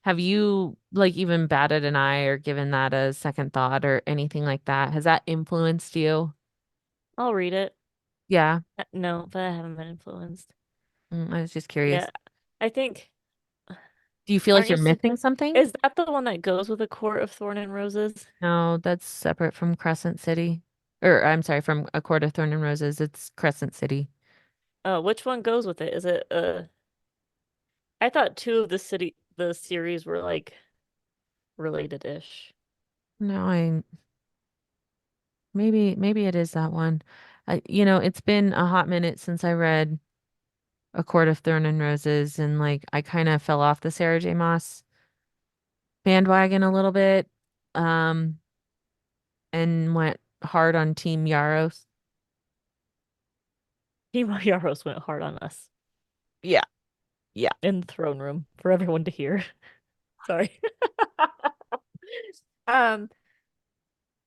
Have you like even batted an eye or given that a second thought or anything like that? Has that influenced you? I'll read it. Yeah. No, but I haven't been influenced. I was just Yeah, curious. I think, Do you feel like aren't you're you, missing something? is that the one that goes with A Court of Thorn and Roses? No, that's separate from Crescent City. Or I'm sorry, from A Court of Thorn and Roses. It's Crescent City. Which one goes with it? Is it I thought two of the series were like related-ish. No, I maybe it is that one. It's been a hot minute since I read A Court of Thorn and Roses, and like I kind of fell off the Sarah J. Maas bandwagon a little bit, um, and went hard on Team Yaros. Team Yaros went hard on us Yeah, yeah. in the throne room for everyone to hear. Sorry. Um,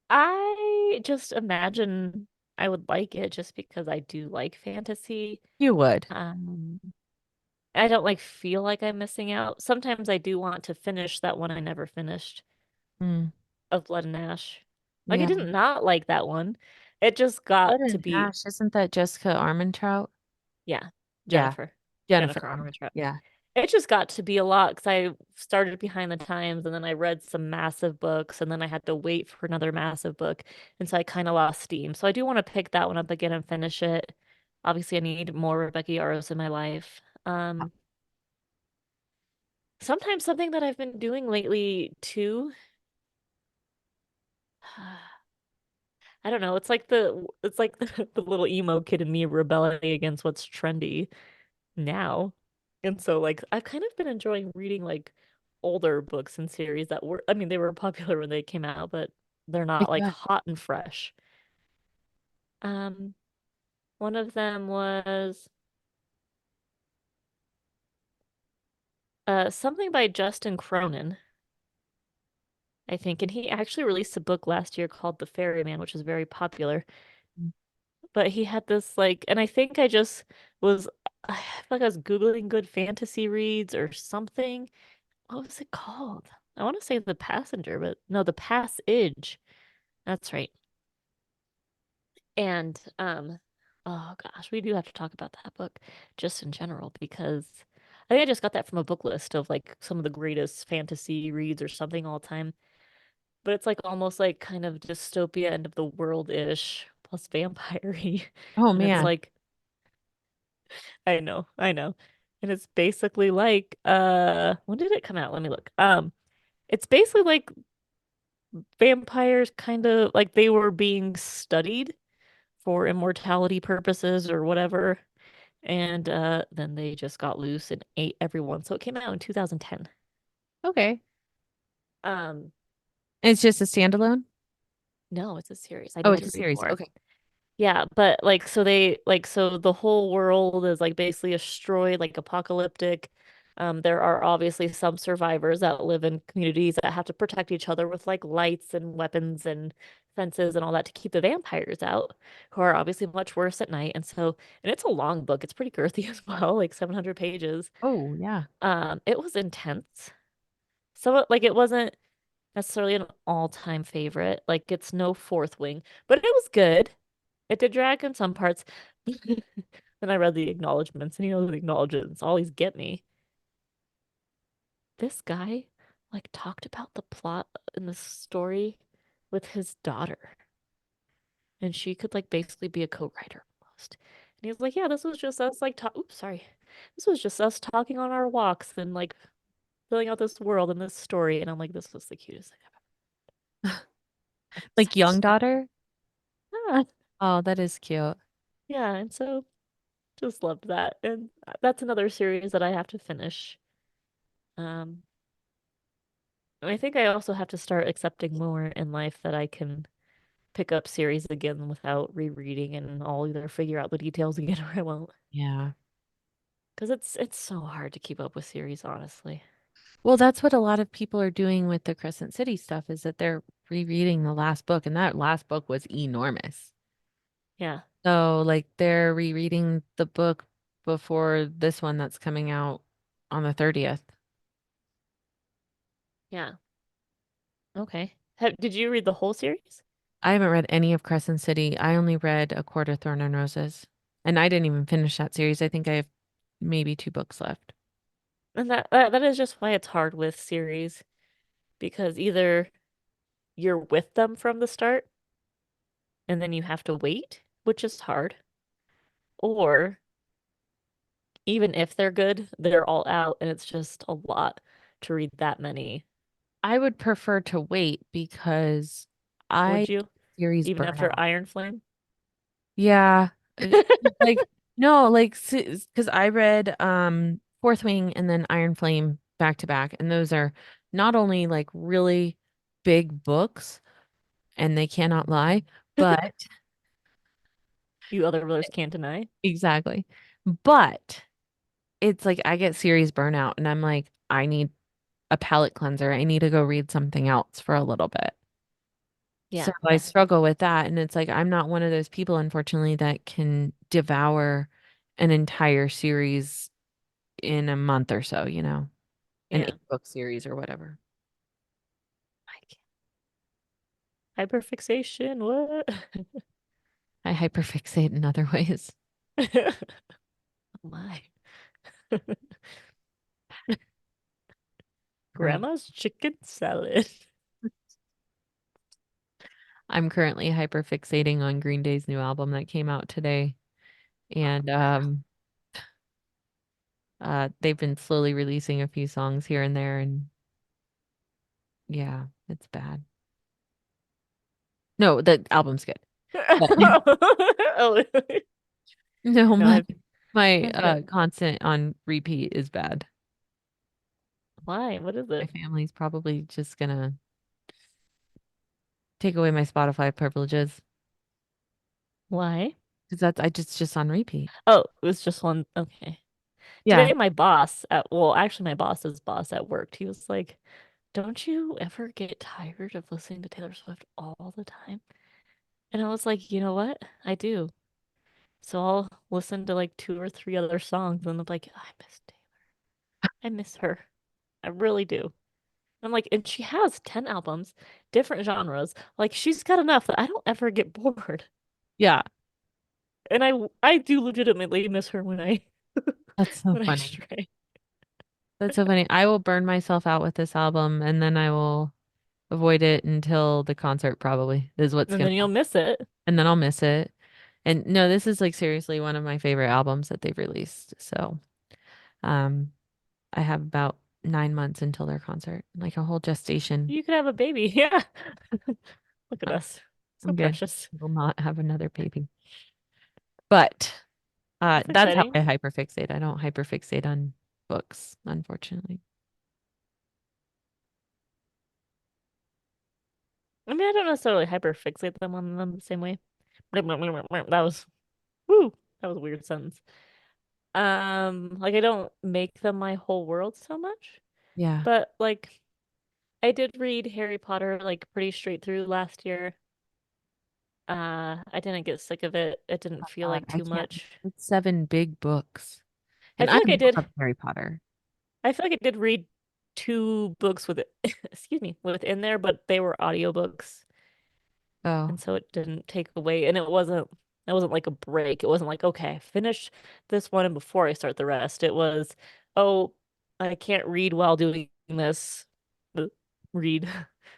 I just imagine I would like it just because I do like fantasy. You would. Um, I don't like feel like I'm missing out. Sometimes I do want to finish that one I never finished Mm, of Blood and Ash. Like I yeah. didn't not like that one. It just Blood got to and be, Ash, isn't that Jessica Armentrout? yeah, Yeah, Jennifer. Jennifer Jennifer Armentrout. Yeah. It just got to be a lot because I started behind the times and then I read some massive books and then I had to wait for another massive book. And so I kind of lost steam. So I do want to pick that one up again and finish it. Obviously, I need more Rebecca Yarros in my life. Sometimes something that I've been doing lately too, I don't know, it's like the little emo kid in me rebelling against what's trendy now. And so like I've kind of been enjoying reading like older books and series that were I mean they were popular when they came out, but they're not Like like what? hot and fresh. Um one of them was something by Justin Cronin, I think, and he actually released a book last year called The Ferryman, which is very popular. But he had this like and I think I just was I feel like I was Googling good fantasy reads or something. What was it called? I want to say The Passenger, but no, The Passage. That's right. And oh gosh, we do have to talk about that book just in general because I think I just got that from a book list of like some of the greatest fantasy reads or something all time. But it's like almost like kind of dystopia end of the world-ish plus vampire-y. Oh And it's man. like I know. And it's basically like when did it come out? Let me look. It's basically like vampires kind of like they were being studied for immortality purposes or whatever. And then they just got loose and ate everyone. So it came out in 2010. Okay. Um, It's just a standalone? no, it's a series. I Oh, need it's to a read series. more. Okay. Yeah, but like so they like so the whole world is like basically destroyed, like apocalyptic. There are obviously some survivors that live in communities that have to protect each other with like lights and weapons and fences and all that to keep the vampires out, who are obviously much worse at night. And so, and it's a long book. It's pretty girthy as well, like 700 pages. Oh, yeah. It was intense. So like it wasn't necessarily an all-time favorite. Like it's no Fourth Wing, but it was good. It did drag in some parts. Then I read the acknowledgments, and the acknowledgments always get me. This guy, like, talked about the plot in the story with his daughter, and she could, like, basically be a co-writer almost. And he was like, "Yeah, this was just us, like, oops, sorry. This was just us talking on our walks and, like, filling out this world and this story." And I'm like, "This was the cutest thing I've ever Like young seen." daughter? Ah, Oh, that is cute. yeah, and so just loved that. And that's another series that I have to finish. Um, I think I also have to start accepting more in life that I can pick up series again without rereading and I'll either figure out the details again or I won't. Yeah. Because it's so hard to keep up with series, honestly. Well, that's what a lot of people are doing with the Crescent City stuff is that they're rereading the last book, and that last book was enormous. Yeah. So, like, they're rereading the book before this one that's coming out on the 30th. Yeah. Okay. Did you read the whole series? I haven't read any of Crescent City. I only read A Court of Thorn and Roses. And I didn't even finish that series. I think I have maybe 2 books left. And that is just why it's hard with series because either you're with them from the start and then you have to wait, which is hard, or even if they're good, they're all out and it's just a lot to read that many. I would prefer to wait because I Would you? series Even after burnout. Iron Flame? Yeah. uh, Like no, like because I read Fourth Wing and then Iron Flame back to back, and those are not only like really big books and they cannot lie, but You other brothers can't deny. exactly. But it's like I get series burnout and I'm like, I need a palate cleanser. I need to go read something else for a little bit. So Yeah, I yeah, struggle with that. And it's like, I'm not one of those people, unfortunately, that can devour an entire series in a month or so, an yeah. 8 book series or whatever. I can't. Hyperfixation, what? I hyperfixate in other ways. Oh my. Right. Grandma's chicken salad. I'm currently hyperfixating on Green Day's new album that came out today. Oh, And wow. they've been slowly releasing a few songs here and there, and yeah, it's bad. No, the album's good. But Oh, no, no, my I've got constant on repeat is bad. why? What is My it? family's probably just gonna take away my Spotify privileges Why? because that's I just on repeat. Oh, it was just one. Okay. Yeah, Today, my boss well, actually, my boss's boss at work, he was like, "Don't you ever get tired of listening to Taylor Swift all the time?" And I was like, "You know what? I do." So I'll listen to like two or three other songs and I'm like, I miss Taylor. I miss her. I really do. I'm like, and she has 10 albums, different genres. Like she's got enough that I don't ever get bored. yeah, And I do legitimately miss her when I that's so when I funny. stray. That's so funny. I will burn myself out with this album and then I will avoid it until the concert probably is what's And gonna then you'll happen. miss it. And then I'll miss it. And no, this is like seriously one of my favorite albums that they've released. So, um, I have about 9 months until their concert, like a whole gestation. You could have a baby. Yeah. Look at Uh, us. So I'm good. precious. I will not have another baby. But That's that's how exciting. I hyperfixate. I don't hyperfixate on books, unfortunately. I mean, I don't necessarily hyperfixate them on them the same way. That was woo. That was a weird sentence. Like I don't make them my whole world so much, Yeah. but like I did read Harry Potter like pretty straight through last year. I didn't get sick of it. It didn't feel God, like I too can't. much. It's 7 big books. I And I feel like I did. love Harry Potter. I feel like I did read two books with it, excuse me, within there, but they were audiobooks, Oh, and so it didn't take away. And it wasn't like a break. It wasn't like okay, finish this one and before I start the rest. It was, oh, I can't read while doing this. uh, Read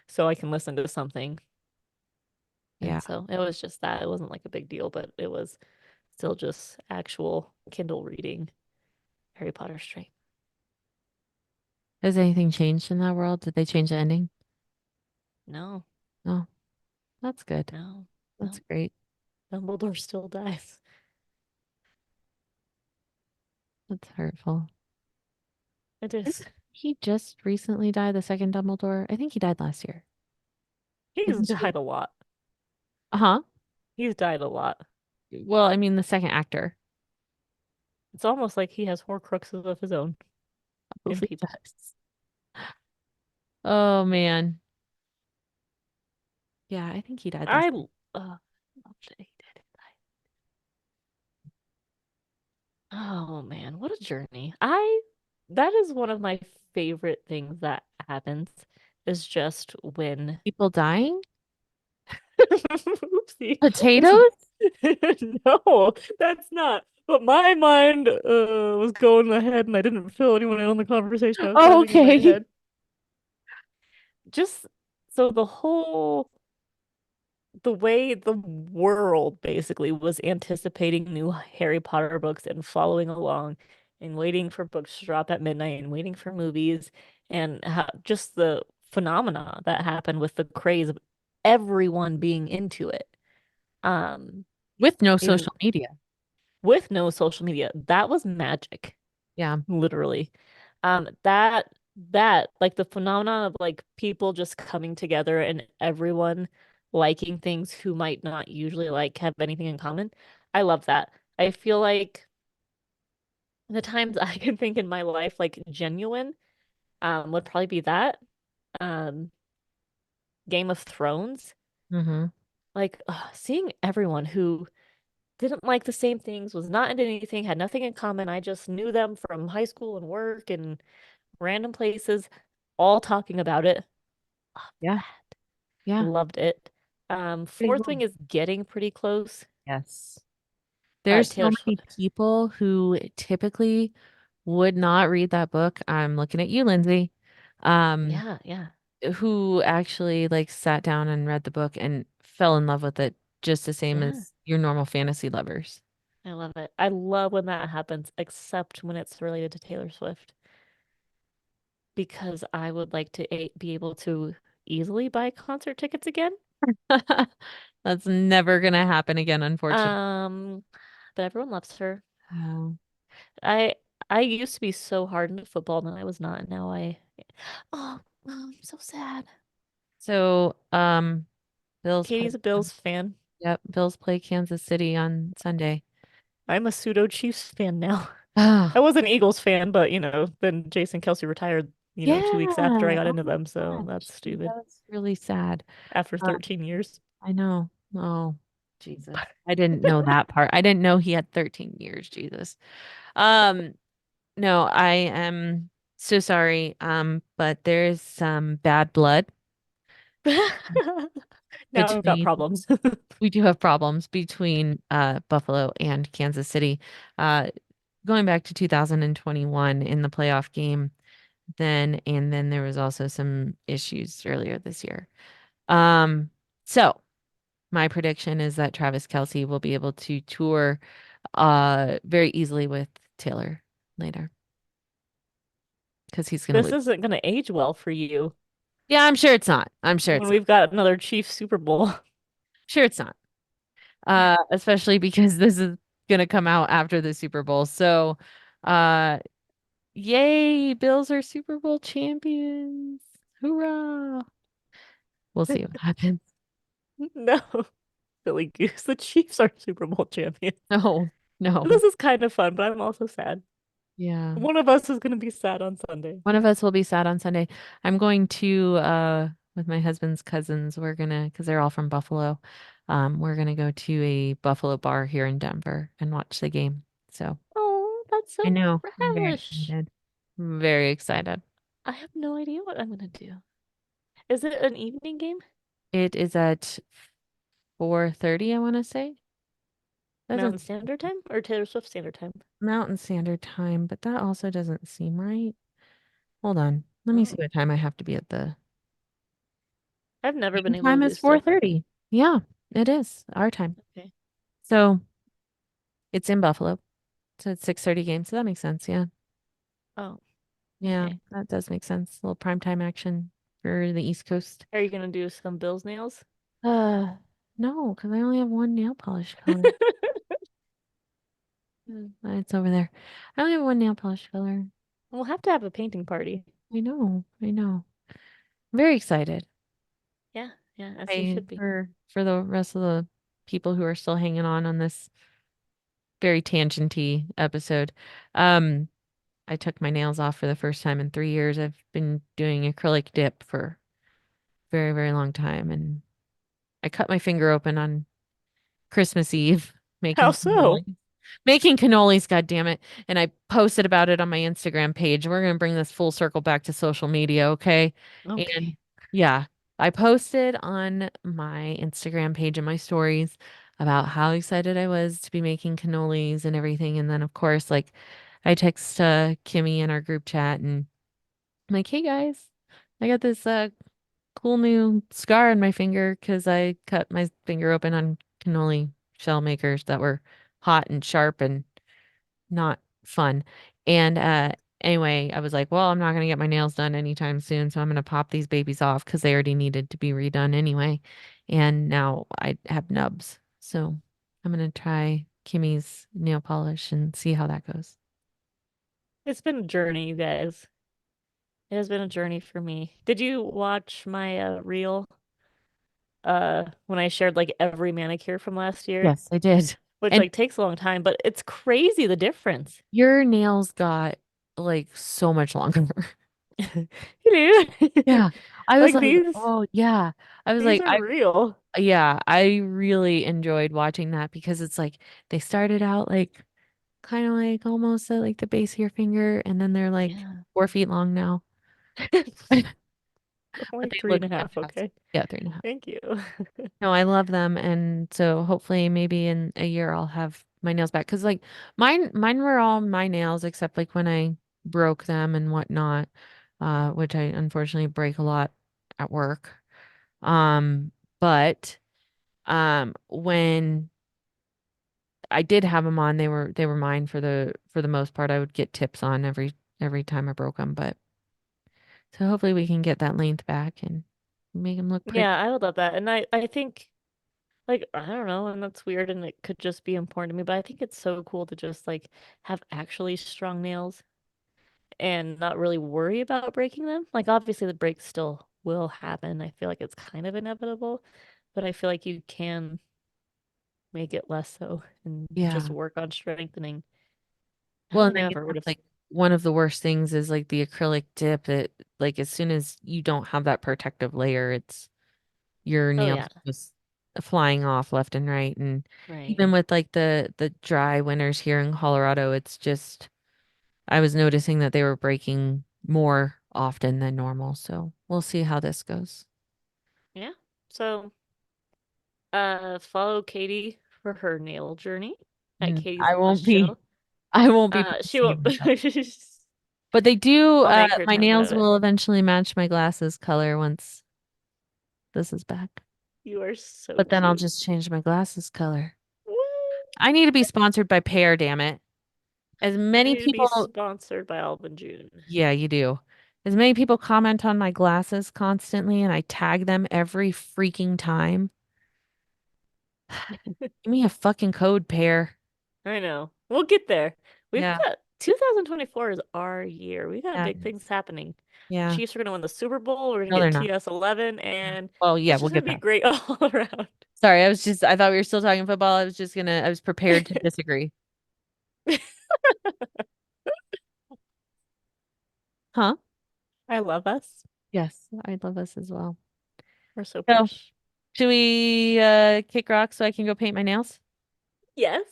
so I can listen to something. yeah. And so it was just that. It wasn't like a big deal, but it was still just actual Kindle reading Harry Potter straight. Has anything changed in that world? Did they change the ending? No, No. That's good. no, That's no. great. Dumbledore still dies. That's hurtful. It Didn't is. he just recently died, the second Dumbledore? I think he died last year. He's Isn't he? died a lot. Uh-huh. He's died a lot. Well, I mean the second actor. It's almost like he has Horcruxes of his own in Probably people. does. Oh man. Yeah, I think he died I last uh year. love that he did die. Oh man, what a journey. That is one of my favorite things that happens is just when People dying? oopsie. It's Potatoes? no, that's not. But my mind was going ahead and I didn't fill anyone in on the conversation I was Oh, having in my okay. head. Just so the way the world basically was anticipating new Harry Potter books and following along and waiting for books to drop at midnight and waiting for movies and how, just the phenomena that happened with the craze of everyone being into it. Um, With no is social media. with no social media. That was magic, Yeah. literally. That like the phenomenon of like people just coming together and everyone liking things who might not usually like have anything in common. I love that. I feel like the times I can think in my life like genuine would probably be that um Game of Thrones. Mm-hmm. Like seeing everyone who didn't like the same things, was not into anything, had nothing in common. I just knew them from high school and work and random places, all talking about it. Yeah. Yeah. Loved it. Pretty Fourth cool. Wing is getting pretty close. Yes. There's so Taylor many Swift. people who typically would not read that book. I'm looking at you, Lindsay. Um, Yeah, yeah, who actually like sat down and read the book and fell in love with it just the same yeah. as your normal fantasy lovers. I love it. I love when that happens, except when it's related to Taylor Swift, because I would like to be able to easily buy concert tickets again. That's never gonna happen again, unfortunately. Um, but everyone loves her. Oh. I I used to be so hard into football, and then I was not. Now oh, I'm so sad. So, Bills play. Katie's a Bills fan. Yep, Bills play Kansas City on Sunday. I'm a pseudo Chiefs fan now. I Oh, was an Eagles fan, but then Jason Kelsey retired, yeah. 2 weeks after I got Oh into my them, so gosh. that's stupid. That's really sad. After Uh, 13 years. I know. Oh, Jesus. I didn't know that part. I didn't know he had 13 years, Jesus. Um, no, I am so sorry. But there's some bad blood Now I've got between problems. we do have problems between Buffalo and Kansas City. Uh Going back to 2021 in the playoff game then, and then there was also some issues earlier this year. Um so my prediction is that Travis Kelce will be able to tour very easily with Taylor later because he's gonna This lose. isn't going to age well for you Yeah, I'm sure it's not. I'm sure when it's not. we've got another Chiefs Super Bowl. Sure it's not. Especially because this is gonna come out after the Super Bowl. So, uh, yay, Bills are Super Bowl champions. Hoorah. We'll see what happens. No, silly goose. The Chiefs are Super Bowl champions. No, no. This is kind of fun, but I'm also sad. Yeah. One of us is going to be sad on Sunday. One of us will be sad on Sunday. I'm going to with my husband's cousins. We're gonna because they're all from Buffalo. We're gonna go to a Buffalo bar here in Denver and watch the game. So Oh, that's I so know I'm very fresh. excited. Very excited. I have no idea what I'm gonna do. Is it an evening game? It is at 4:30, I want to say. Doesn't Mountain Standard Time or Taylor Swift Standard Time? Mountain Standard Time, but that also doesn't seem right. Hold on. Let me see Oh, what time I have to be at the I've never been game able time to do is stuff. 4:30. Yeah, it is our time. Okay. So it's in Buffalo. So it's 6:30 game, so that makes sense. Yeah. Oh, Yeah, okay. that does make sense. A little primetime action for the East Coast. Are you gonna do some Bills nails? Uh, no, because I only have one nail polish color. It's over there. I only have one nail polish color. We'll have to have a painting party. I know, I know. Very excited. Yeah, yeah, as you I should be. for the rest of the people who are still hanging on this very tangenty episode. Um, I took my nails off for the first time in 3 years. I've been doing acrylic dip for a very, very long time, and I cut my finger open on Christmas Eve, How making some so? noise. Making cannolis, god damn it. And I posted about it on my Instagram page. We're gonna bring this full circle back to social media, okay? And Okay. yeah, I posted on my Instagram page and my stories about how excited I was to be making cannolis and everything. And then of course, like I text Kimmy in our group chat and I'm like, hey guys, I got this cool new scar on my finger because I cut my finger open on cannoli shell makers that were hot and sharp and not fun. And anyway, I was like, well, I'm not gonna get my nails done anytime soon, so I'm gonna pop these babies off because they already needed to be redone anyway. And now I have nubs. So I'm gonna try Kimmy's nail polish and see how that goes. It's been a journey, you guys. It has been a journey for me. Did you watch my reel when I shared like every manicure from last year? Yes, I did. Which And like takes a long time, but it's crazy the difference. your nails got like so much longer. You do. Yeah. I was Like like, these oh yeah. I was these like, are real. yeah, I really enjoyed watching that because it's like they started out like kind of like almost at like the base of your finger and then they're like Yeah. 4 feet long now. But Only they three look and a half, fantastic. okay. Yeah, 3.5. Thank you. No, I love them. And so hopefully maybe in a year I'll have my nails back. Cause like mine were all my nails except like when I broke them and whatnot, which I unfortunately break a lot at work. Um, but when I did have them on, they were mine for the most part. I would get tips on every time I broke them, but so hopefully we can get that length back and make them look pretty. Yeah, I would love that. And I think like I don't know, and that's weird and it could just be important to me, but I think it's so cool to just like have actually strong nails and not really worry about breaking them. Like obviously the break still will happen. I feel like it's kind of inevitable, but I feel like you can make it less so and just Yeah. work on strengthening. Well, I and I guess never would that's have. like one of the worst things is like the acrylic dip that like as soon as you don't have that protective layer, it's your Oh yeah, nails just flying off left and right. And right. even with like the dry winters here in Colorado, it's just I was noticing that they were breaking more often than normal. So we'll see how this goes. Yeah. So, follow Katie for her nail journey at Mm, Katie's I Nail won't be Show. I won't be She posting won't. about that. But they do I'll make her my time to nails have it. will eventually match my glasses color once this is back. You are so But then I'll cute. just change my glasses color. What? I need to be sponsored by Pear, damn it. As You many need to be people, sponsored by Alvin June. yeah, you do. As many people comment on my glasses constantly and I tag them every freaking time. Give me a fucking code, Pear. I know. We'll get there. We've Yeah. got 2024 is our year. We got Yeah. big things happening. Yeah. Chiefs are going to win the Super Bowl. We're going No, to they're get not. TS11, and Well, yeah, it's we'll just going get to be that. great all around. Sorry, I thought we were still talking football. I was prepared to disagree. Huh? I love us. Yes, I love us as well. We're so So, push. should we kick rocks so I can go paint my nails? Yes,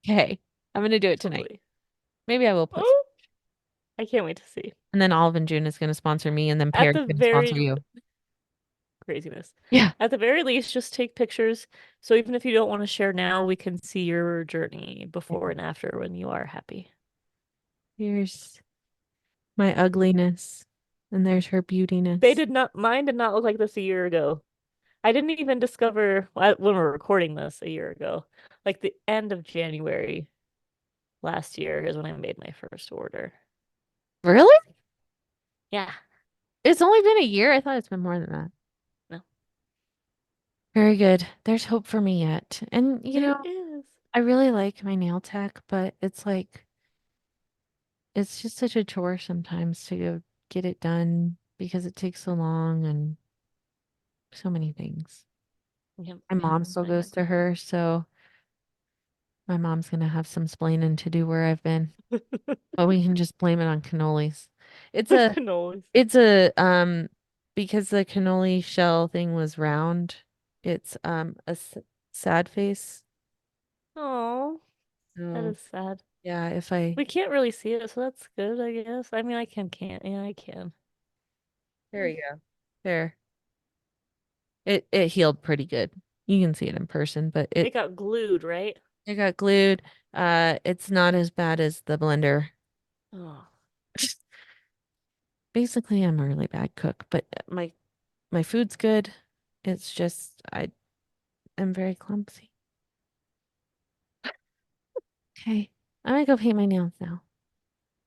Okay. I'm gonna do it tonight. totally. Maybe I will post. Oh, I can't wait to see. And then Olive and June is gonna sponsor me and then At Pear's the gonna sponsor very you. craziness. Yeah. At the very least, just take pictures. So even if you don't want to share now, we can see your journey before and after when you are happy. Here's my ugliness. And there's her They beautiness. did not, mine did not look like this a year ago. I didn't even discover when we were recording this a year ago. Like the end of January last year is when I made my first order. Really? Yeah, It's only been a year. I thought it's been more than that. no, Very good. There's hope for me yet. And there is. I really like my nail tech, but it's like it's just such a chore sometimes to go get it done because it takes so long and so many things. Yep, My yep, mom still I goes to know. her, so my mom's gonna have some splaining to do where I've been. But we can just blame it on cannolis. It's a Cannolis. it's a because the cannoli shell thing was round, it's sad face. Oh, That So is sad. yeah, if I We can't really see it, so that's good, I guess. I mean, I can't. Yeah, I can. there you go. There. It healed pretty good. You can see it in person, but It got glued, right? it got glued. It's not as bad as the blender. Oh, Basically, I'm a really bad cook, but my food's good. It's just I am very clumsy. Okay. I'm gonna go paint my nails now.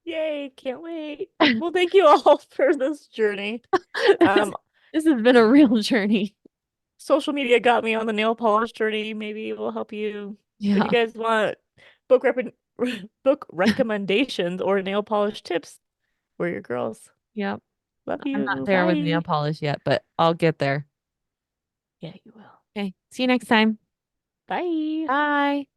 yay, can't wait. Well, thank you all for this journey. This Um, this has been a real journey. Social media got me on the nail polish journey. Maybe it will help you if you Yeah. guys want book rep book recommendations or nail polish tips. We're your girls. Yep. Love I'm not you. there with nail Bye. polish yet, but I'll get there. Yeah, you will. Okay. See you next time. Bye. Bye.